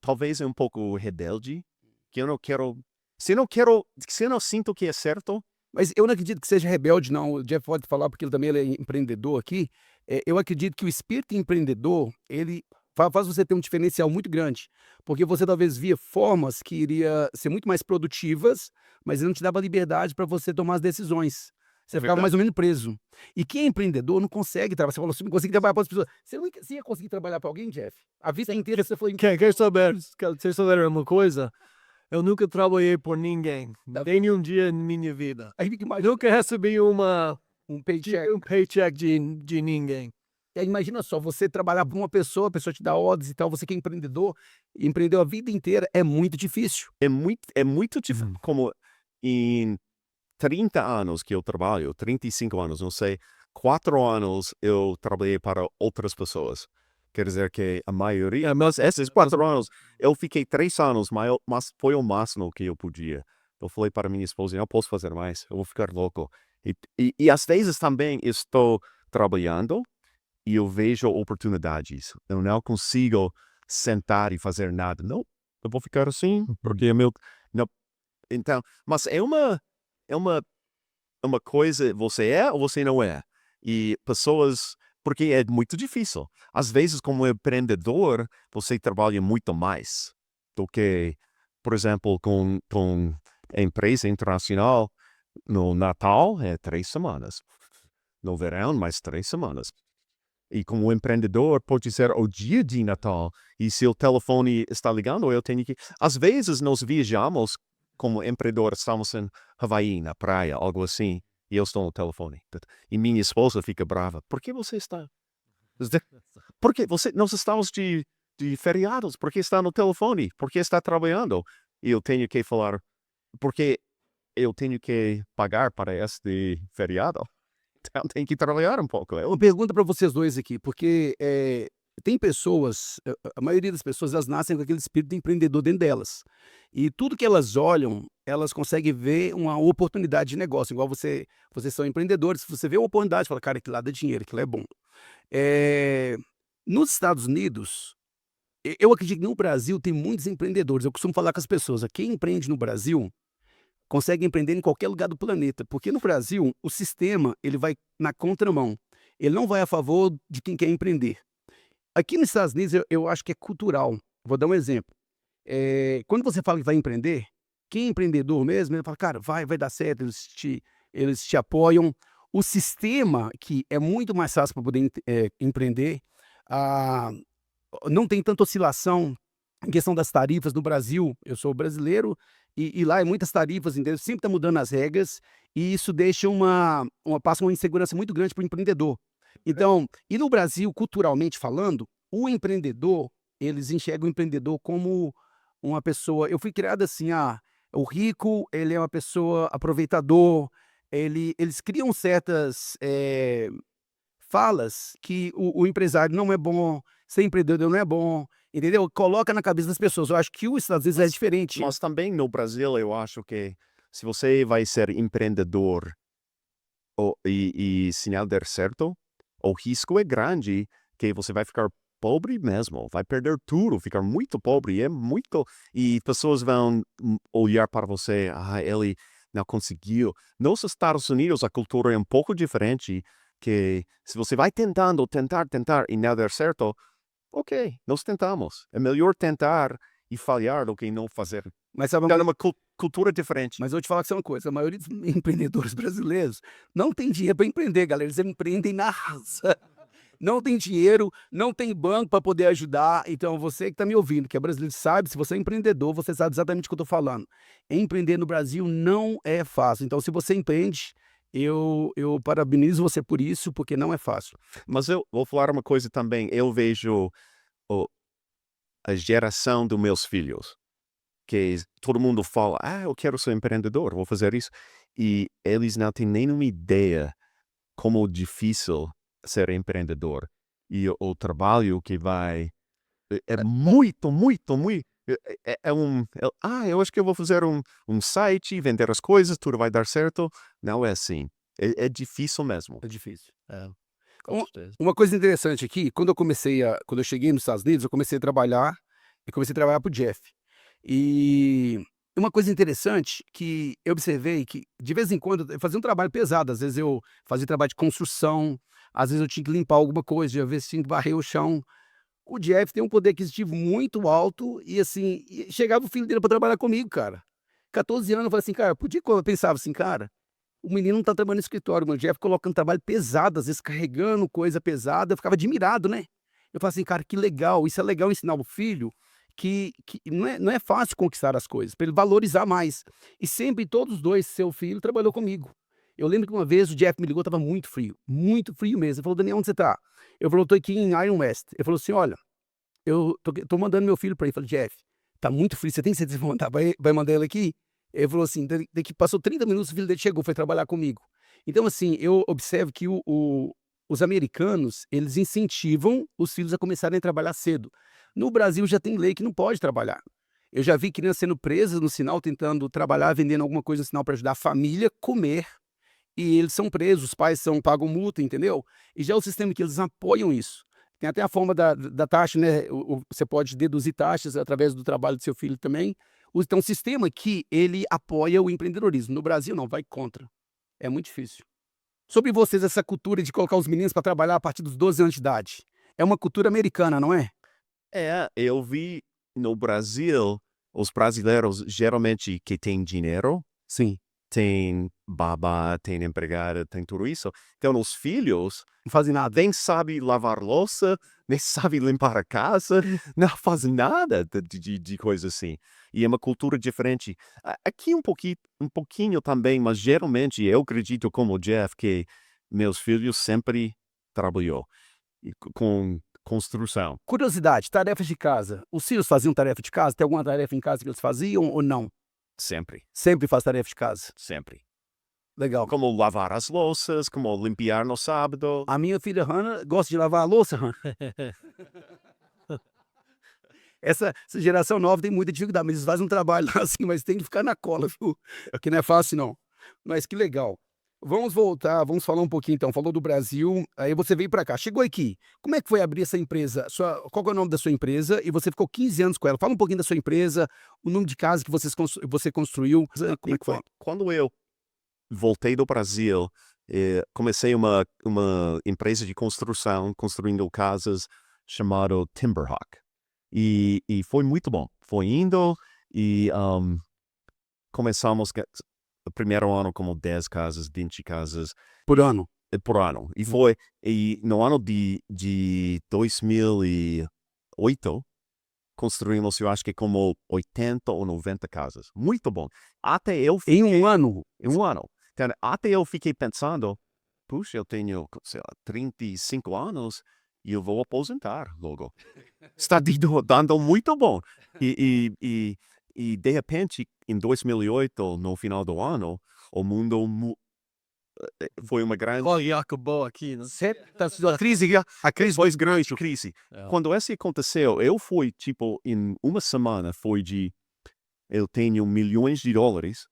talvez é um pouco rebelde, que eu não quero. Se eu não sinto que é certo. Mas eu não acredito que seja rebelde, não. O Jeff pode falar, porque ele também é empreendedor aqui. Eu acredito que o espírito empreendedor, ele faz você ter um diferencial muito grande. Porque você talvez via formas que iria ser muito mais produtivas, mas ele não te dava liberdade para você tomar as decisões. Você ficava mais ou menos preso. E quem é empreendedor não consegue trabalhar. Você falou assim, não consegue trabalhar para as pessoas. Você ia conseguir trabalhar para alguém, Jeff? A vida inteira você foi... Quer saber uma coisa? Eu nunca trabalhei por ninguém, nenhum dia em minha vida. Aí fica Nunca recebi um paycheck. um paycheck de ninguém. E aí imagina só, você trabalhar para uma pessoa, a pessoa te dá ordens e tal, você que é empreendedor, empreendeu a vida inteira, é muito difícil. É muito difícil. Como em 30 anos que eu trabalho, 35 anos, não sei, 4 anos eu trabalhei para outras pessoas. Quer dizer que a maioria, mas esses 4 anos, eu fiquei 3 anos, mas foi o máximo que eu podia. Eu falei para minha esposa, não posso fazer mais, eu vou ficar louco. E às vezes também estou trabalhando e eu vejo oportunidades. Eu não consigo sentar e fazer nada. Não, eu vou ficar assim, porque é meu... Não. Então, mas é uma coisa, você é ou você não é? E pessoas, porque é muito difícil. Às vezes, como empreendedor, você trabalha muito mais do que, por exemplo, com a empresa internacional. No Natal é 3 semanas. No verão, mais 3 semanas. E como empreendedor, pode ser o dia de Natal. E se o telefone está ligando, eu tenho que... Às vezes, nós viajamos como empreendedor, estamos em Havaí, na praia, algo assim, e eu estou no telefone. E minha esposa fica brava. Por que você está? Porque nós estamos de feriados. Por que está no telefone? Por que está trabalhando? E eu tenho que falar, porque eu tenho que pagar para este feriado. Então, tem que trabalhar um pouco. Uma pergunta para vocês dois aqui, porque tem pessoas, a maioria das pessoas, elas nascem com aquele espírito de empreendedor dentro delas. E tudo que elas olham, elas conseguem ver uma oportunidade de negócio. Igual vocês são empreendedores, se você vê uma oportunidade, fala, cara, aquilo lá dá dinheiro, aquilo é bom. Nos Estados Unidos, eu acredito que no Brasil tem muitos empreendedores. Eu costumo falar com as pessoas, quem empreende no Brasil consegue empreender em qualquer lugar do planeta, porque no Brasil o sistema ele vai na contramão, ele não vai a favor de quem quer empreender. Aqui nos Estados Unidos eu acho que é cultural. Vou dar um exemplo. Quando você fala que vai empreender, quem é empreendedor mesmo, ele fala, cara, vai dar certo, eles te apoiam. O sistema, que é muito mais fácil para poder empreender, não tem tanta oscilação em questão das tarifas no Brasil. Eu sou brasileiro e lá é muitas tarifas, entendeu? Sempre está mudando as regras e isso deixa passa uma insegurança muito grande para o empreendedor. Então, e no Brasil, culturalmente falando, o empreendedor, eles enxergam o empreendedor como uma pessoa... Eu fui criado assim, o rico, ele é uma pessoa aproveitador, eles criam certas falas que o empresário não é bom, ser empreendedor não é bom, entendeu? Coloca na cabeça das pessoas. Eu acho que os Estados Unidos é diferente. Mas também no Brasil, eu acho que se você vai ser empreendedor e se não der certo, o risco é grande que você vai ficar pobre mesmo, vai perder tudo, ficar muito pobre, e pessoas vão olhar para você, ele não conseguiu. Nos Estados Unidos, a cultura é um pouco diferente, que se você vai tentar e não der certo, ok, nós tentamos. É melhor tentar e falhar do que não fazer. Mas sabe, É uma cultura diferente. mas eu vou te falar que é uma coisa, a maioria dos empreendedores brasileiros não tem dinheiro para empreender, galera, eles empreendem na raça. Não tem dinheiro, não tem banco para poder ajudar. Então, você que está me ouvindo, que é brasileiro, sabe, se você é empreendedor, você sabe exatamente o que eu estou falando. Empreender no Brasil não é fácil. Então, se você empreende, eu parabenizo você por isso, porque não é fácil. Mas eu vou falar uma coisa também. Eu vejo a geração dos meus filhos, que todo mundo fala, eu quero ser empreendedor, vou fazer isso. E eles não têm nenhuma ideia como difícil ser empreendedor. E o trabalho que vai... É muito, muito, muito... eu acho que eu vou fazer um site, vender as coisas, tudo vai dar certo. Não é assim. É difícil mesmo. É difícil. Com certeza. Uma coisa interessante aqui, quando eu cheguei nos Estados Unidos, eu comecei a trabalhar pro Jeff. E uma coisa interessante que eu observei que, de vez em quando, eu fazia um trabalho pesado. Às vezes eu fazia trabalho de construção, às vezes eu tinha que limpar alguma coisa, às vezes tinha que varrer o chão. O Jeff tem um poder aquisitivo muito alto e, assim, chegava o filho dele para trabalhar comigo, cara. 14 anos, eu falei assim, cara, eu pensava assim, cara, o menino não tá trabalhando no escritório, o Jeff colocando trabalho pesado, às vezes carregando coisa pesada, eu ficava admirado, né? Eu falei assim, cara, que legal, isso é legal ensinar o filho que não é fácil conquistar as coisas, para ele valorizar mais. E sempre, todos os dois, seu filho trabalhou comigo. Eu lembro que uma vez o Jeff me ligou, estava muito frio mesmo. Ele falou, Daniel, onde você tá? Eu falei, eu tô aqui em Iron West. Ele falou assim, olha, eu tô mandando meu filho para aí. Eu falei, Jeff, tá muito frio, você tem certeza que vai mandar ele aqui? Ele falou assim, daqui passou 30 minutos, o filho dele chegou, foi trabalhar comigo. Então, assim, eu observo que os americanos, eles incentivam os filhos a começarem a trabalhar cedo. No Brasil já tem lei que não pode trabalhar. Eu já vi crianças sendo presas no sinal, tentando trabalhar, vendendo alguma coisa no sinal para ajudar a família a comer, e eles são presos, os pais pagam multa, entendeu? E já é o sistema que eles apoiam isso. Tem até a forma da taxa, né? Você pode deduzir taxas através do trabalho do seu filho também. Então, um sistema que ele apoia o empreendedorismo. No Brasil, não, vai contra. É muito difícil. Sobre vocês, essa cultura de colocar os meninos para trabalhar a partir dos 12 anos de idade. É uma cultura americana, não é? Eu vi no Brasil, os brasileiros geralmente que têm dinheiro, Sim. tem babá, tem empregada, tem tudo isso. Então, os filhos Não fazem nada. nem sabem lavar louça, nem sabem limpar a casa, não fazem nada de coisa assim. E é uma cultura diferente. Aqui um pouquinho também, mas geralmente eu acredito como o Jeff que meus filhos sempre trabalhou com construção. Curiosidade, tarefas de casa. Os filhos faziam tarefa de casa? Tem alguma tarefa em casa que eles faziam ou não? Sempre, Sempre faz tarefa de casa. sempre. Legal. Como lavar as louças, como limpar no sábado. A minha filha Hannah gosta de lavar a louça, Hannah. Essa geração nova tem muita dificuldade, mas eles fazem um trabalho lá assim, mas tem que ficar na cola, viu? Que não é fácil, não. Mas que legal. Vamos voltar, vamos falar um pouquinho então. Falou do Brasil, aí você veio para cá. Chegou aqui. Como é que foi abrir essa empresa? Qual que é o nome da sua empresa? E você ficou 15 anos com ela. Fala um pouquinho da sua empresa, o número de casas que você construiu. Como é que foi? Quando eu voltei do Brasil, comecei uma empresa de construção, construindo casas, chamado Timberhawk. E foi muito bom. Foi indo e começamos o primeiro ano como 10 casas, 20 casas Por ano. por ano. E no ano de 2008, construímos, eu acho que como 80 ou 90 casas. Muito bom. Até eu Em um ano? em um ano. Então, até eu fiquei pensando, puxa, eu tenho, sei lá, 35 anos e eu vou aposentar logo. Está dando muito bom. E de repente, em 2008, no final do ano, o mundo foi uma grande acabou aqui, né? a crise foi grande. Crise. É. Quando isso aconteceu, eu fui, tipo, em uma semana, eu tenho milhões de dólares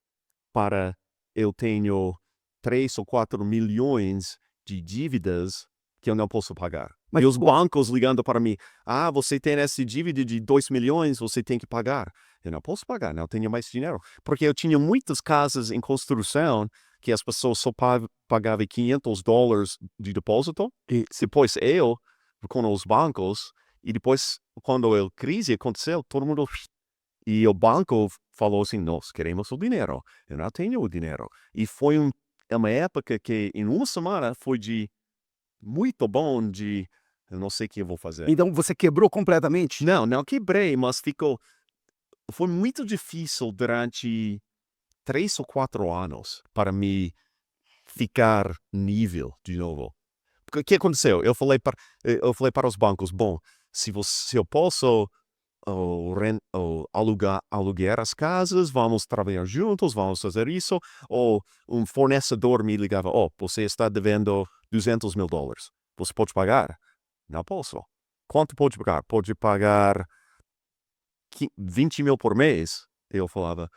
para eu tenho 3 ou 4 milhões de dívidas que eu não posso pagar. Mas E os bancos ligando para mim, você tem essa dívida de 2 milhões, você tem que pagar. Eu não posso pagar, não tenho mais dinheiro. Porque eu tinha muitas casas em construção que as pessoas só pagavam $500 de depósito. E depois eu, com os bancos, e depois, quando a crise aconteceu, todo mundo... E o banco falou assim, nós queremos o dinheiro. Eu não tenho o dinheiro. E foi uma época que, em uma semana, foi muito bom eu não sei o que eu vou fazer. Então você quebrou completamente? Não quebrei, mas foi muito difícil durante 3 ou 4 anos para me ficar nível de novo. Porque o que aconteceu? Eu falei para os bancos, bom, se eu posso alugar as casas, vamos trabalhar juntos, vamos fazer isso. Ou um fornecedor me ligava, você está devendo $200 mil. Você pode pagar? Não posso. Quanto pode pagar? Pode pagar 20 mil por mês. Eu falava,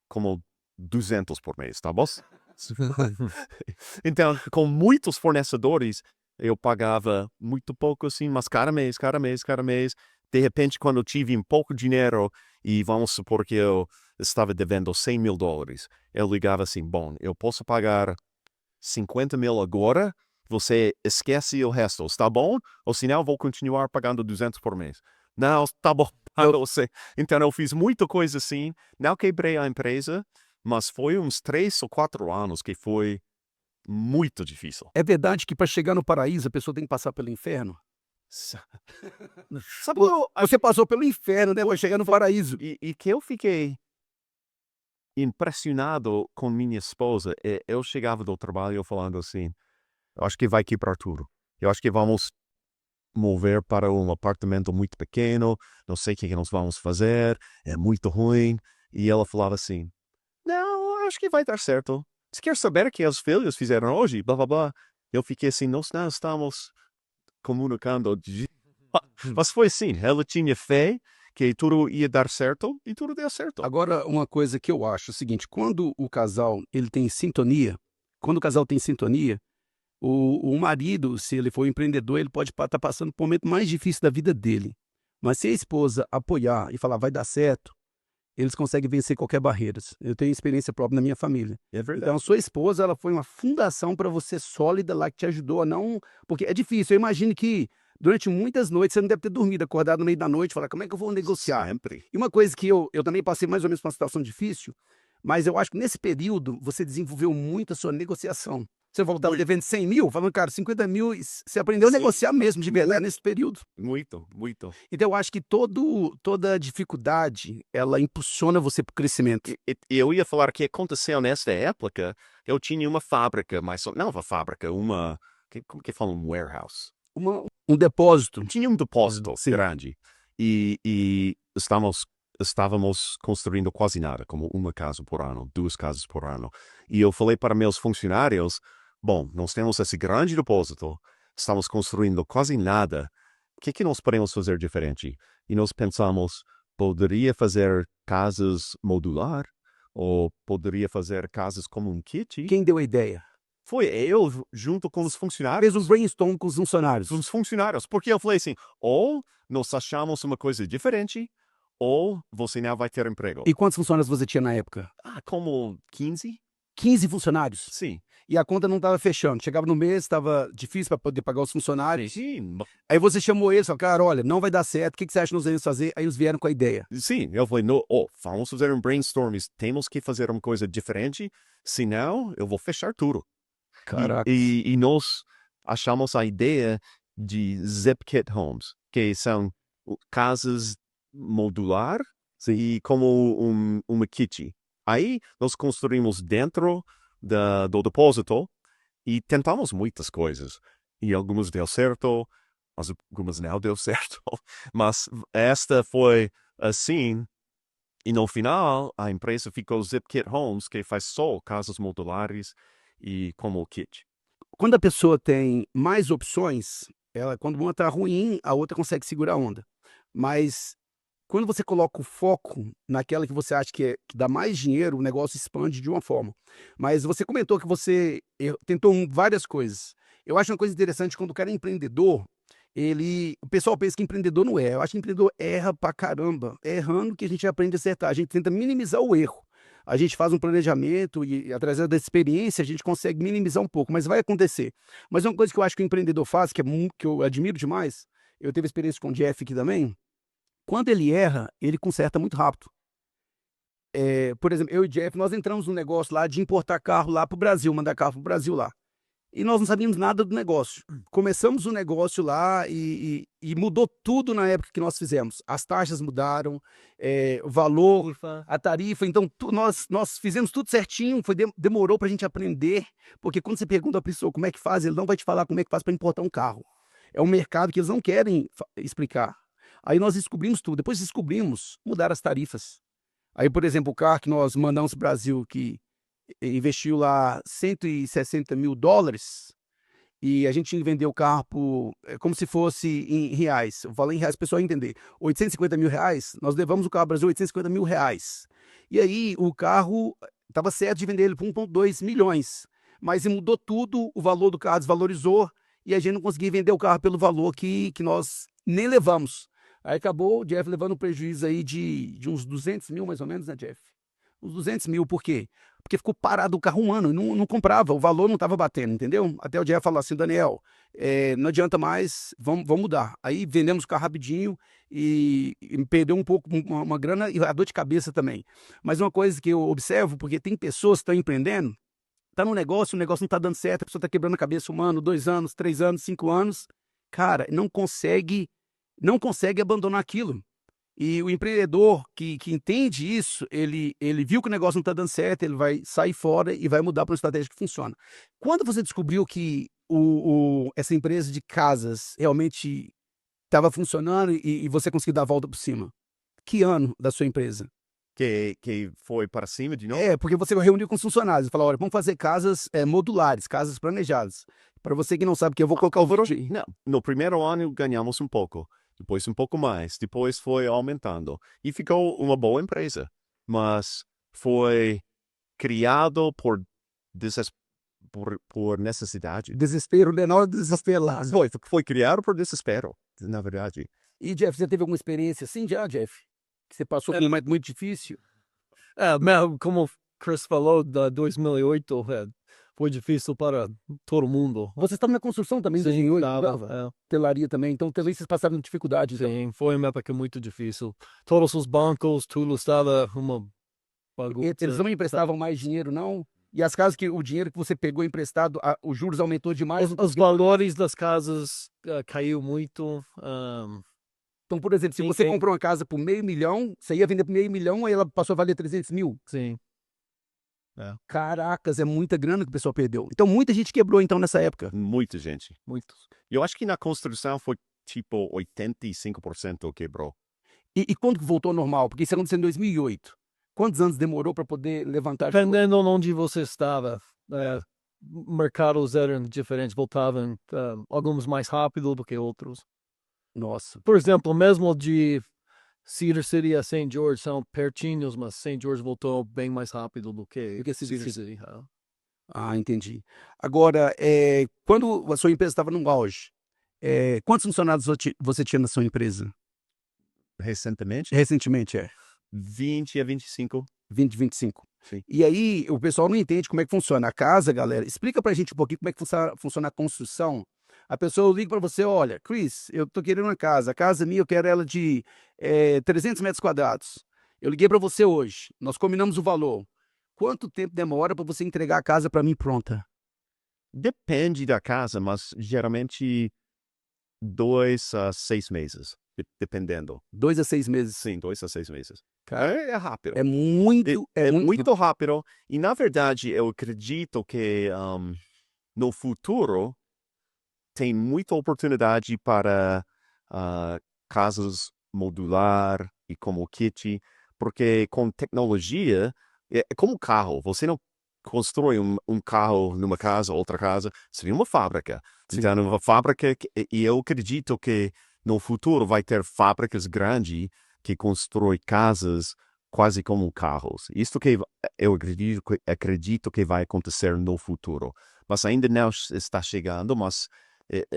como 200 por mês, tá bom? Então, com muitos fornecedores, eu pagava muito pouco assim, mas cada mês. De repente, quando eu tive um pouco de dinheiro, e vamos supor que eu estava devendo $100 mil, eu ligava assim, bom, eu posso pagar 50 mil agora, você esquece o resto, está bom? Ou senão eu vou continuar pagando 200 por mês. Não, está bom. Então eu fiz muita coisa assim, não quebrei a empresa, mas foi uns 3 ou 4 anos que foi muito difícil. É verdade que para chegar no paraíso a pessoa tem que passar pelo inferno? Sabe, Você passou pelo inferno, né? Vai chegar no paraíso. e que eu fiquei impressionado com minha esposa, eu chegava do trabalho falando assim, eu acho que vai quebrar tudo. Eu acho que vamos mover para um apartamento muito pequeno, não sei o que nós vamos fazer, é muito ruim. E ela falava assim, não, acho que vai dar certo. Você quer saber o que os filhos fizeram hoje? Blá, blá, blá. Eu fiquei assim, nós não estamos comunicando. Mas foi assim, ela tinha fé que tudo ia dar certo e tudo deu certo. Agora, uma coisa que eu acho é o seguinte, quando o casal ele tem sintonia, quando o casal tem sintonia, o marido, se ele for empreendedor, ele pode estar passando por o momento mais difícil da vida dele. Mas se a esposa apoiar e falar, vai dar certo, eles conseguem vencer qualquer barreira. Eu tenho experiência própria na minha família. É verdade. Então, a sua esposa, ela foi uma fundação para você sólida lá, que te ajudou a não... Porque é difícil, eu imagino que durante muitas noites você não deve ter dormido, acordado no meio da noite, falar, como é que eu vou negociar? Sempre. E uma coisa que eu também passei mais ou menos por uma situação difícil, mas eu acho que nesse período você desenvolveu muito a sua negociação. Você voltava devendo 100 mil, falando, cara, 50 mil, você aprendeu a Sim. negociar mesmo, de verdade, nesse período. Muito, muito. Então eu acho que toda dificuldade, ela impulsiona você para o crescimento. Eu ia falar que aconteceu nessa época, eu tinha uma fábrica, mas não uma fábrica, como que fala, um warehouse. Um depósito. Tinha um depósito Sim. grande e estávamos construindo quase nada, como uma casa por ano, 2 casas por ano. E eu falei para meus funcionários, bom, nós temos esse grande depósito, estamos construindo quase nada, o que nós podemos fazer diferente? E nós pensamos, poderia fazer casas modular? Ou poderia fazer casas como um kit? Quem deu a ideia? Foi eu, junto com os funcionários. Fez um brainstorm com os funcionários. Os funcionários, porque eu falei assim, ou nós achamos uma coisa diferente, ou você não vai ter emprego. E quantos funcionários você tinha na época? Como 15? 15 funcionários. Sim. E a conta não estava fechando. Chegava no mês, estava difícil para poder pagar os funcionários. Sim, Aí você chamou eles, falou, cara, olha, não vai dar certo, o que você acha que nós devemos fazer? Aí eles vieram com a ideia. sim, eu falei, não, vamos fazer um brainstorm, temos que fazer uma coisa diferente, senão eu vou fechar tudo. Caraca. E nós achamos a ideia de Zip Kit Homes, que são casas modular e como uma kit. Aí nós construímos dentro do depósito e tentamos muitas coisas. E algumas deu certo, algumas não deu certo. Mas esta foi assim. E no final, a empresa ficou Zip Kit Homes, que faz só casas modulares e como kit. Quando a pessoa tem mais opções, quando uma está ruim, a outra consegue segurar a onda. Mas quando você coloca o foco naquela que você acha que dá mais dinheiro, o negócio expande de uma forma. Mas você comentou que você tentou várias coisas. Eu acho uma coisa interessante, quando o cara é empreendedor, o pessoal pensa que empreendedor não erra. Eu acho que empreendedor erra pra caramba. É errando que a gente aprende a acertar. A gente tenta minimizar o erro. A gente faz um planejamento e, através da experiência, a gente consegue minimizar um pouco, mas vai acontecer. Mas uma coisa que eu acho que o empreendedor faz, que eu admiro demais, eu tive experiência com o Jeff aqui também, quando ele erra, ele conserta muito rápido. Por exemplo, eu e o Jeff, nós entramos num negócio lá de importar carro lá para o Brasil, mandar carro para o Brasil lá. E nós não sabíamos nada do negócio. Começamos o negócio lá e mudou tudo na época que nós fizemos. As taxas mudaram, o valor, a tarifa. Então, nós fizemos tudo certinho, demorou para a gente aprender. Porque quando você pergunta a pessoa como é que faz, ele não vai te falar como é que faz para importar um carro. É um mercado que eles não querem explicar. Aí nós descobrimos tudo. Depois descobrimos, mudaram as tarifas. Aí, por exemplo, o carro que nós mandamos para o Brasil, que investiu lá $160 mil, e a gente tinha que vender o carro como se fosse em reais. O valor em reais, o pessoal entender. R$850 mil, nós levamos o carro ao Brasil R$850 mil. E aí o carro estava certo de vender ele por 1,2 milhões. Mas mudou tudo, o valor do carro desvalorizou, e a gente não conseguia vender o carro pelo valor que nós nem levamos. Aí acabou o Jeff levando um prejuízo aí de uns 200 mil, mais ou menos, né, Jeff? Uns 200 mil, por quê? Porque ficou parado o carro um ano, não comprava, o valor não estava batendo, entendeu? Até o Jeff falou assim, Daniel, não adianta mais, vamos mudar. Aí vendemos o carro rapidinho e perdeu um pouco, uma grana e a dor de cabeça também. Mas uma coisa que eu observo, porque tem pessoas que estão empreendendo, está no negócio, o negócio não está dando certo, a pessoa está quebrando a cabeça 1 ano, 2 anos, 3 anos, 5 anos, cara, não consegue abandonar aquilo. E o empreendedor que entende isso, ele viu que o negócio não está dando certo, ele vai sair fora e vai mudar para uma estratégia que funciona. Quando você descobriu que essa empresa de casas realmente estava funcionando e você conseguiu dar a volta por cima? Que ano da sua empresa? Que foi para cima de novo. É, porque você reuniu com os funcionários e falou: olha, vamos fazer casas modulares, casas planejadas. Para você que não sabe, que eu vou colocar o valor. Não, no primeiro ano ganhamos um pouco, depois um pouco mais, depois foi aumentando. E ficou uma boa empresa, mas foi criado por necessidade. Desespero, né? Na hora do desespero lá. Foi criado por desespero, na verdade. E, Jeff, você teve alguma experiência assim já, Jeff? Que você passou por um momento muito difícil? Como o Chris falou, da 2008 foi difícil para todo mundo. Você estava na construção também, em Sim, 2008, estava. telaria também, então também vocês passaram dificuldade. Então. Sim, foi uma época muito difícil. Todos os bancos, tudo estava uma bagunça. Eles não emprestavam mais dinheiro, não? E as casas que o dinheiro que você pegou emprestado, os juros aumentou demais? Os valores das casas caiu muito. Então, por exemplo, se você comprou uma casa por $500 mil, você ia vender por $500 mil, aí ela passou a valer 300 mil? Sim. Caracas, é muita grana que o pessoal perdeu. Então, muita gente quebrou, então, nessa época. Muita gente. Muitos. Eu acho que na construção foi tipo 85% quebrou. E quando que voltou ao normal? Porque isso aconteceu em 2008. Quantos anos demorou para poder levantar? Dependendo onde você estava, mercados eram diferentes, voltavam alguns mais rápido do que outros. Nossa. Por exemplo, mesmo de Cedar City a St. George são pertinhos, mas St. George voltou bem mais rápido do que Cedar City. Ah, entendi. Agora, quando a sua empresa estava no auge, quantos funcionários você tinha na sua empresa? Recentemente, Recentemente, 20 a 25. 20, 25. Sim. E aí, o pessoal não entende como é que funciona. A casa, galera, explica pra gente um pouquinho como é que funciona a construção. A pessoa liga para você: olha, Chris, eu tô querendo uma casa. A casa minha, eu quero ela de 300 metros quadrados. Eu liguei para você hoje. Nós combinamos o valor. Quanto tempo demora para você entregar a casa para mim pronta? Depende da casa, mas geralmente 2 a 6 meses, dependendo. 2 a 6 meses. Sim, 2 a 6 meses. Cara, É rápido. é muito, É muito rápido. E, na verdade, eu acredito que no futuro tem muita oportunidade para casas modular e como kit, porque com tecnologia, é como carro. Você não constrói um carro numa casa, outra casa, seria uma fábrica. Então, uma fábrica, e eu acredito que no futuro vai ter fábricas grandes que constroem casas quase como carros. Isto que eu acredito que vai acontecer no futuro. Mas ainda não está chegando, mas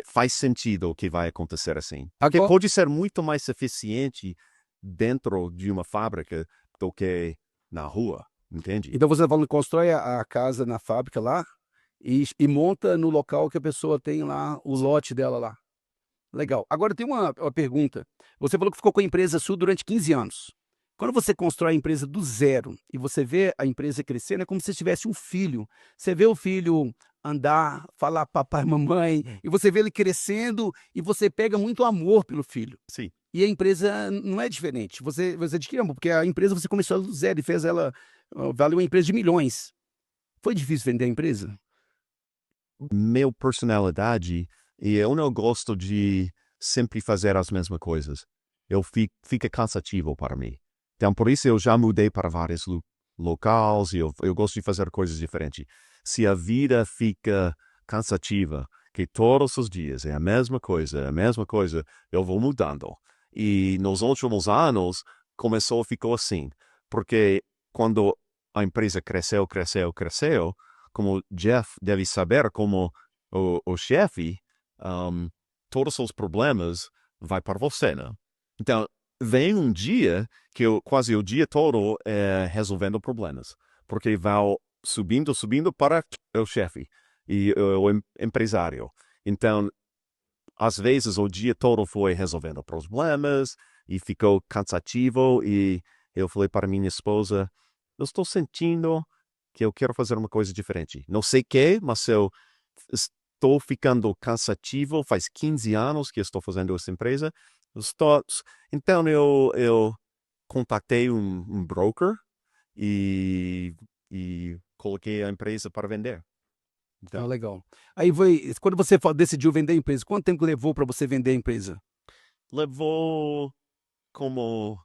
faz sentido que vai acontecer assim. Porque pode ser muito mais eficiente dentro de uma fábrica do que na rua, entende? Então você está falando que constrói a casa na fábrica lá e monta no local que a pessoa tem lá, o lote dela lá. Legal. Agora tem uma pergunta. Você falou que ficou com a empresa sua durante 15 anos. Quando você constrói a empresa do zero e você vê a empresa crescendo, é como se você tivesse um filho. Você vê o filho andar, falar papai, mamãe, e você vê ele crescendo e você pega muito amor pelo filho. Sim. E a empresa não é diferente. Você adquire amor, porque a empresa você começou do zero e fez ela valer uma empresa de milhões. Foi difícil vender a empresa? Meu personalidade, e eu não gosto de sempre fazer as mesmas coisas. Fica cansativo para mim. Então, por isso eu já mudei para vários locais e eu gosto de fazer coisas diferentes. Se a vida fica cansativa, que todos os dias é a mesma coisa, eu vou mudando. E nos últimos anos, ficou assim. Porque quando a empresa cresceu, como Jeff deve saber, como o chefe, todos os problemas vai para você, né? Então, vem um dia que quase o dia todo resolvendo problemas. Porque vai subindo para o chefe e o empresário. Então, às vezes o dia todo foi resolvendo problemas e ficou cansativo e eu falei para minha esposa: eu estou sentindo que eu quero fazer uma coisa diferente. Não sei o que, mas eu estou ficando cansativo, faz 15 anos que estou fazendo essa empresa. Então eu contatei um broker e coloquei a empresa para vender. Então, Legal. Aí quando você decidiu vender a empresa, quanto tempo levou para você vender a empresa? levou como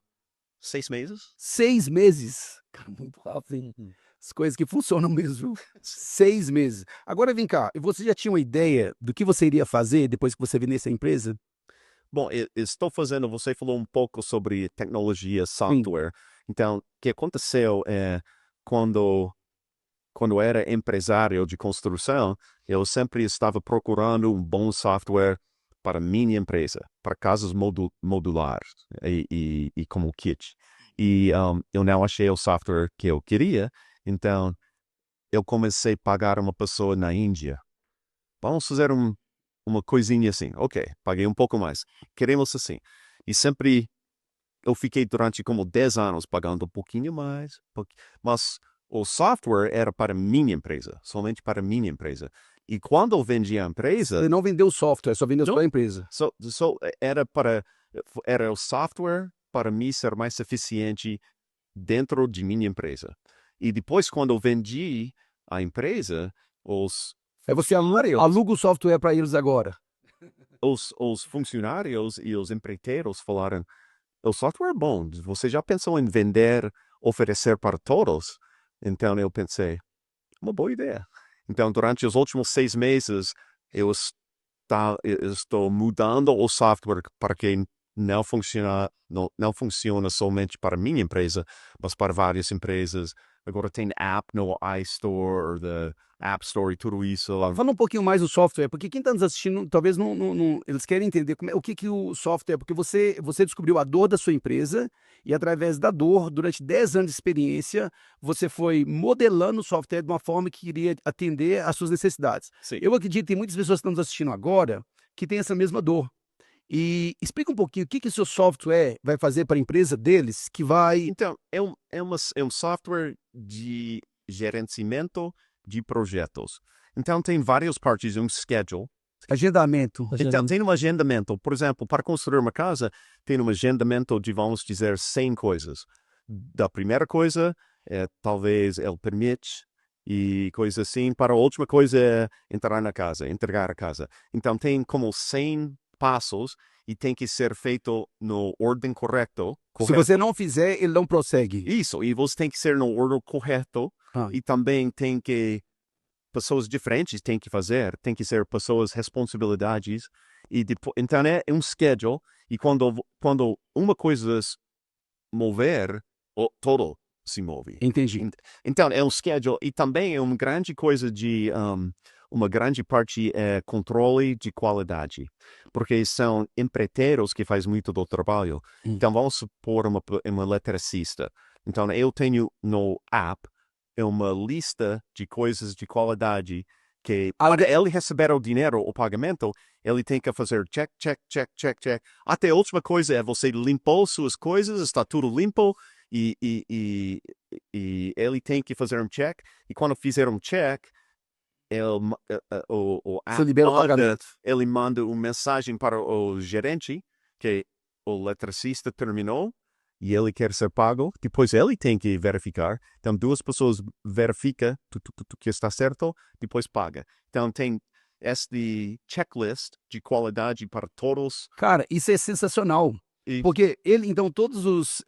6 meses. 6 meses. Cara, muito rápido, hein? As coisas que funcionam mesmo. 6 meses. Agora vem cá, você já tinha uma ideia do que você iria fazer depois que você vendesse a empresa? Bom, estou fazendo, você falou um pouco sobre tecnologia, software. Então, o que aconteceu é quando eu era empresário de construção, eu sempre estava procurando um bom software para minha empresa, para casas modulares e como kit. E eu não achei o software que eu queria, então eu comecei a pagar uma pessoa na Índia. Vamos fazer uma coisinha assim. Ok, paguei um pouco mais. Queremos assim. E sempre eu fiquei durante como 10 anos pagando um pouquinho mais, mas o software era para minha empresa, somente para minha empresa. E quando eu vendi a empresa, Você não vendeu o software, só vendeu só a empresa. era o software para mim ser mais eficiente dentro de minha empresa. E depois, quando eu vendi a empresa, Aí você aluga o software para eles agora. os funcionários e os empreiteiros falaram: o software é bom, você já pensou em vender, oferecer para todos? Então eu pensei, uma boa ideia. Então, durante os últimos 6 meses, eu estou mudando o software para que não funciona somente para minha empresa, mas para várias empresas. Agora tem app no iStore, the App Store e tudo isso. Fala um pouquinho mais do software, porque quem está nos assistindo, talvez eles querem entender o que o software é, porque você descobriu a dor da sua empresa e através da dor, durante 10 anos de experiência, você foi modelando o software de uma forma que iria atender às suas necessidades. Sim. Eu acredito que tem muitas pessoas que estão nos assistindo agora que têm essa mesma dor. E explica um pouquinho o que o seu software vai fazer para a empresa deles, que vai... Então, é um software de gerenciamento de projetos. Então, tem várias partes, um schedule. Agendamento. Então, tem um agendamento. Por exemplo, para construir uma casa, tem um agendamento de, vamos dizer, 100 coisas. Da primeira coisa, talvez ele permite e coisa assim. Para a última coisa, é entrar na casa, entregar a casa. Então, tem como 100 passos e tem que ser feito no ordem correto. Se você não fizer, ele não prossegue. Isso, e você tem que ser no ordem correto e também tem que pessoas diferentes têm que fazer, tem que ser pessoas responsabilidades e depois, então é um schedule e quando uma coisa mover, todo se move. Entendi. Então é um schedule e também é uma grande coisa de uma grande parte é controle de qualidade, porque são empreiteiros que fazem muito do trabalho. Então vamos supor uma eletricista. Então eu tenho no app uma lista de coisas de qualidade que para ele receber o dinheiro, o pagamento, ele tem que fazer check, check, check, check, check. Até a última coisa é você limpou suas coisas, está tudo limpo e ele tem que fazer um check. E quando fizer um check, Você libera o pagamento. ele manda uma mensagem para o gerente que o eletricista terminou e ele quer ser pago, depois ele tem que verificar. Então, 2 pessoas verificam que está certo, depois paga. Então, tem este checklist de qualidade para todos. Cara, isso é sensacional. Porque então, todos os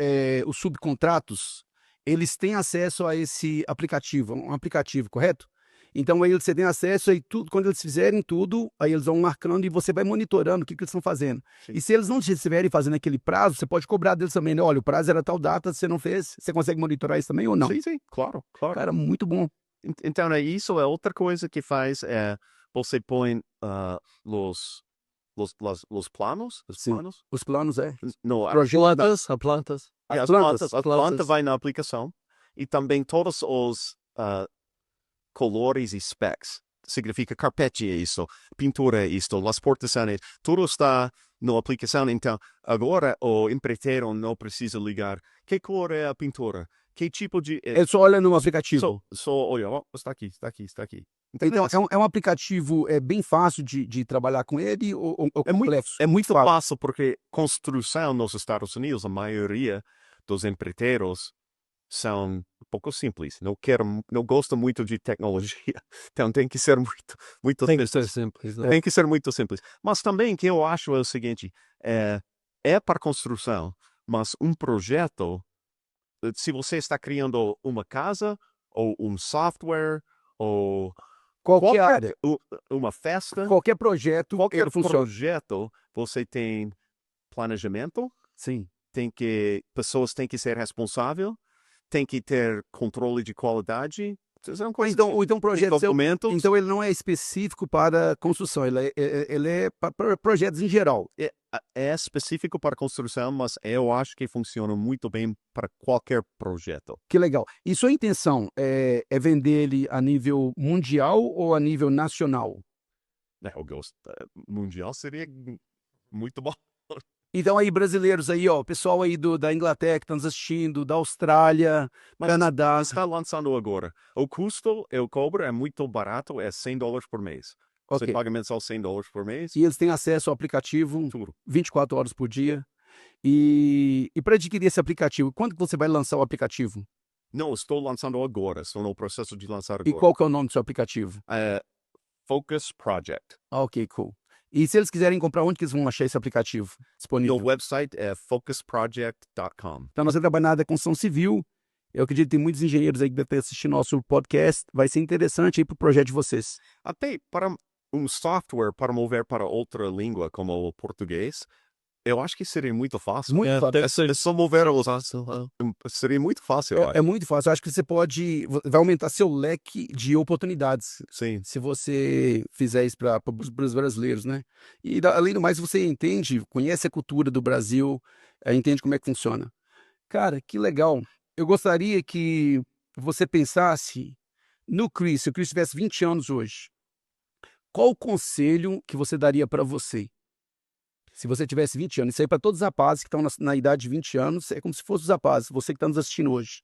subcontratos, eles têm acesso a esse aplicativo, um aplicativo, correto? Então, aí você tem acesso e tudo, quando eles fizerem tudo, aí eles vão marcando e você vai monitorando o que eles estão fazendo. Sim. E se eles não estiverem fazendo aquele prazo, você pode cobrar deles também, né? Olha, o prazo era tal data, você não fez, você consegue monitorar isso também ou não? Sim, claro. Cara, muito bom. Então, isso é outra coisa que faz, você põe os planos? Sim. Planos? Os planos, No, Plantas. as plantas vai na aplicação e também todos os colores e specs. Significa carpete é isso, pintura é isso, as portas são isso. Tudo está na aplicação. Então, agora o empreiteiro não precisa ligar. Que cor é a pintura? Que tipo de... Ele só olha no aplicativo. Olha, está aqui. Então, é um aplicativo bem fácil de trabalhar com ele ou É muito, complexo? é muito fácil porque construção nos Estados Unidos, a maioria dos empreiteiros são um pouco simples. Não gostam muito de tecnologia. Então tem que ser muito Tem que ser simples. simples, né? Tem que ser muito simples. Mas também o que eu acho é o seguinte, é para construção, mas um projeto, se você está criando uma casa, ou um software, ou Qualquer área, uma festa, qualquer projeto, qualquer ele funciona. projeto, você tem planejamento, Sim. pessoas têm que ser responsáveis, tem que ter controle de qualidade. São Mas coisas então o projeto seu, documentos. então ele não é específico para construção, ele é para projetos em geral. É específico para construção, mas eu acho que funciona muito bem para qualquer projeto. Que legal. E sua intenção é vender ele a nível mundial ou a nível nacional? Eu gosto. Mundial seria muito bom. Então aí, brasileiros aí, ó, pessoal aí da Inglaterra que está nos assistindo, da Austrália, Canadá. Está lançando agora. O custo eu cobro é muito barato, é $100 por mês. Você Ok. paga mensal $100 por mês, E eles têm acesso ao aplicativo tudo. 24 horas por dia. E para adquirir esse aplicativo, quando que você vai lançar o aplicativo? Não, estou lançando agora, estou no processo de lançar E agora. qual que é o nome do seu aplicativo? Focus Project. Ok, cool. E se eles quiserem comprar, onde que eles vão achar esse aplicativo disponível? Meu website é focusproject.com. Então, nós trabalhamos na área da construção civil. Eu acredito que tem muitos engenheiros aí que devem ter assistido nosso podcast. Vai ser interessante aí para o projeto de vocês. Até para um software para mover para outra língua, como o português, eu acho que seria muito fácil. Muito fácil. Deve ser. É só mover os... Seria muito fácil, eu acho. É muito fácil. Eu acho que você vai aumentar seu leque de oportunidades Sim. se você fizer isso para os brasileiros, né? E além do mais, você entende, conhece a cultura do Brasil, entende como é que funciona. Cara, que legal. Eu gostaria que você pensasse no Chris, se o Chris tivesse 20 anos hoje, qual o conselho que você daria para você? Se você tivesse 20 anos, isso aí para todos os rapazes que estão na idade de 20 anos, é como se fosse os rapazes, você que está nos assistindo hoje.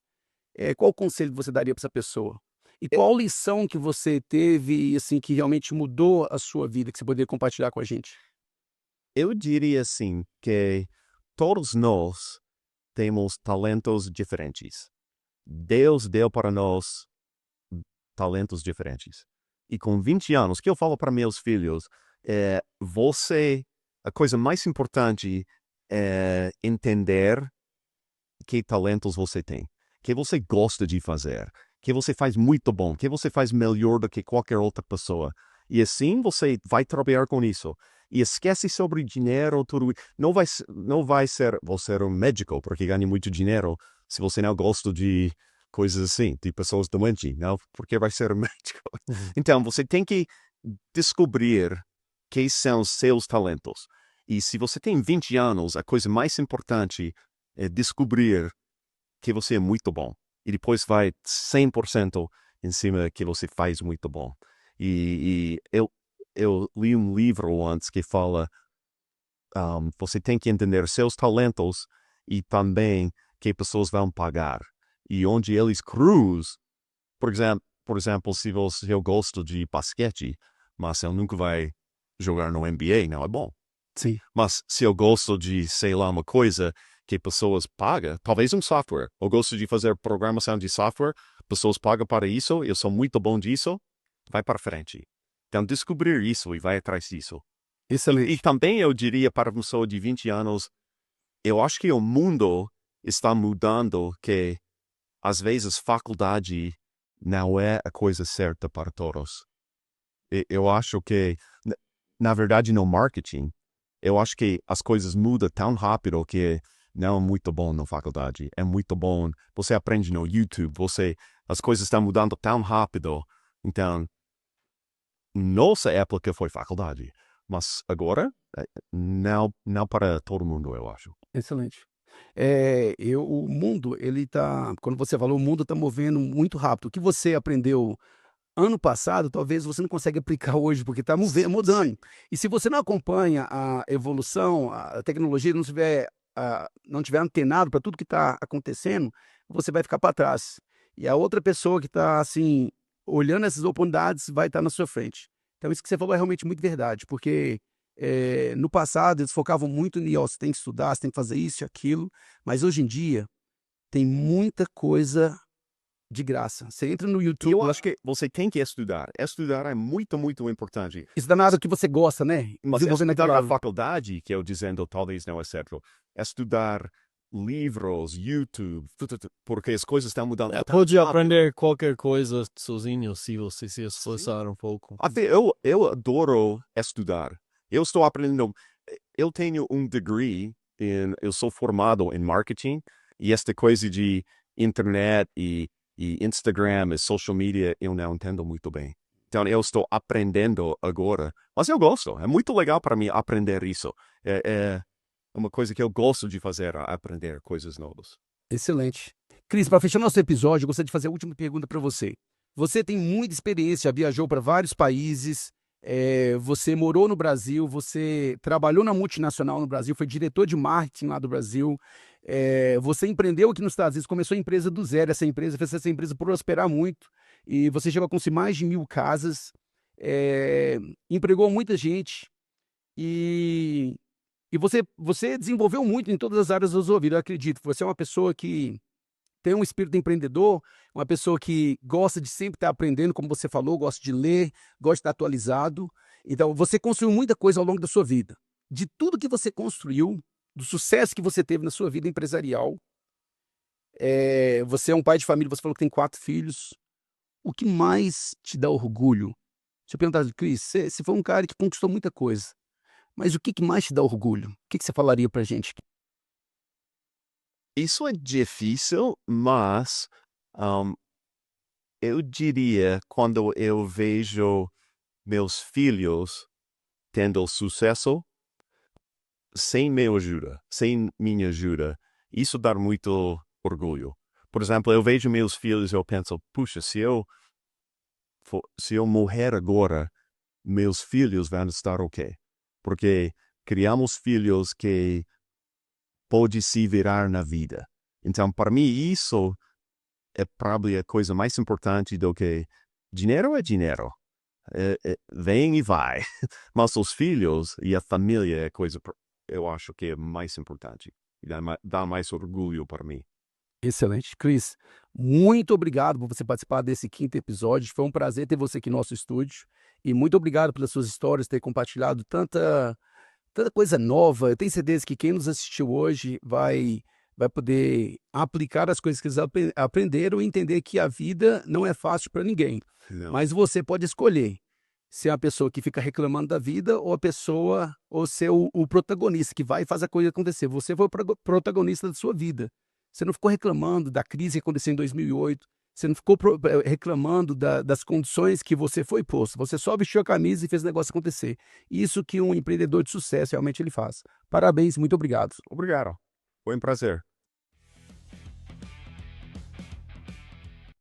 Qual o conselho que você daria para essa pessoa? E qual lição que você teve, assim, que realmente mudou a sua vida, que você poderia compartilhar com a gente? Eu diria assim que todos nós temos talentos diferentes. Deus deu para nós talentos diferentes. E com 20 anos, que eu falo para meus filhos, a coisa mais importante é entender que talentos você tem, que você gosta de fazer, que você faz muito bom, que você faz melhor do que qualquer outra pessoa. E assim você vai trabalhar com isso. E esquece sobre dinheiro, tudo. Não vai ser você um médico porque ganha muito dinheiro se você não gosta de coisas assim, de pessoas doentes, não? Porque vai ser um médico. Então, você tem que descobrir quais são os seus talentos. E se você tem 20 anos, a coisa mais importante é descobrir que você é muito bom. E depois vai 100% em cima que você faz muito bom. E eu li um livro antes que fala você tem que entender seus talentos e também que pessoas vão pagar. E onde eles cruzam, por exemplo, se eu gosto de basquete, mas eu nunca vai jogar no NBA, não é bom. Sim. Mas se eu gosto de, sei lá, uma coisa que pessoas pagam, talvez um software. Eu gosto de fazer programação de software, pessoas pagam para isso, eu sou muito bom disso, vai para frente. Então, descobrir isso e vai atrás disso. Excelente. E também eu diria para uma pessoa de 20 anos, eu acho que o mundo está mudando, que às vezes faculdade não é a coisa certa para todos. Eu acho que, na verdade, no marketing, eu acho que as coisas mudam tão rápido que não é muito bom na faculdade. É muito bom. Você aprende no YouTube. As coisas estão mudando tão rápido. Então, nossa época foi faculdade. Mas agora, não para todo mundo, eu acho. Excelente. O mundo, ele tá, quando você falou, o mundo está movendo muito rápido. O que você aprendeu ano passado, talvez você não consiga aplicar hoje, porque está mudando. E se você não acompanha a evolução, a tecnologia, não tiver antenado para tudo que está acontecendo, você vai ficar para trás. E a outra pessoa que está assim olhando essas oportunidades, vai estar na sua frente. Então, isso que você falou é realmente muito verdade, porque no passado eles focavam muito em, ó, você tem que estudar, você tem que fazer isso e aquilo, mas hoje em dia tem muita coisa de graça. Você entra no E YouTube, eu acho que você tem que estudar. Estudar é muito, muito importante. isso dá na área que você gosta, né? Mas Desenvolvendo estudar aquilo na lá. faculdade, que eu dizendo talvez não é certo, estudar livros, YouTube, porque as coisas estão mudando. Pode aprender qualquer coisa sozinho se você se esforçar um pouco. Até eu adoro estudar. Eu estou aprendendo. Eu tenho um degree eu sou formado em marketing e esta coisa de internet e Instagram e social media eu não entendo muito bem. Então eu estou aprendendo agora, mas eu gosto. É muito legal para mim aprender isso. É uma coisa que eu gosto de fazer, aprender coisas novas. Excelente. Cris, para fechar nosso episódio, eu gostaria de fazer a última pergunta para você. Você tem muita experiência, viajou para vários países, você morou no Brasil, você trabalhou na multinacional no Brasil, foi diretor de marketing lá do Brasil, você empreendeu aqui nos Estados Unidos, começou a empresa do zero, essa empresa fez essa empresa prosperar muito, e você chegou a construir mais de 1.000 casas, empregou muita gente, e você desenvolveu muito em todas as áreas da sua vida, eu acredito. Você é uma pessoa que tem um espírito empreendedor, uma pessoa que gosta de sempre estar aprendendo, como você falou, gosta de ler, gosta de estar atualizado. Então, você construiu muita coisa ao longo da sua vida. De tudo que você construiu, do sucesso que você teve na sua vida empresarial, você é um pai de família, você falou que tem 4 filhos. O que mais te dá orgulho? Se eu perguntar, Cris, você foi um cara que conquistou muita coisa. Mas o que mais te dá orgulho? O que você falaria pra gente? Isso é difícil, mas eu diria quando eu vejo meus filhos tendo sucesso sem minha ajuda, isso dá muito orgulho. Por exemplo, eu vejo meus filhos e eu penso, puxa, se eu morrer agora, meus filhos vão estar ok. Porque criamos filhos que podem se virar na vida. Então, para mim, isso é provavelmente a coisa mais importante do que dinheiro é dinheiro. Vem e vai. Mas os filhos e a família é a coisa, eu acho que é mais importante. E dá mais orgulho para mim. Excelente. Cris, muito obrigado por você participar desse 5º episódio. Foi um prazer ter você aqui no nosso estúdio. E muito obrigado pelas suas histórias, ter compartilhado tanta coisa nova. Eu tenho certeza que quem nos assistiu hoje vai poder aplicar as coisas que eles aprenderam e entender que a vida não é fácil para ninguém. Não. Mas você pode escolher ser a pessoa que fica reclamando da vida ou ser o protagonista que vai e faz a coisa acontecer. Você foi o protagonista da sua vida. Você não ficou reclamando da crise que aconteceu em 2008. Você não ficou reclamando das condições que você foi posto. Você só vestiu a camisa e fez o negócio acontecer. Isso que um empreendedor de sucesso realmente ele faz. Parabéns, muito obrigado. Obrigado. Foi um prazer.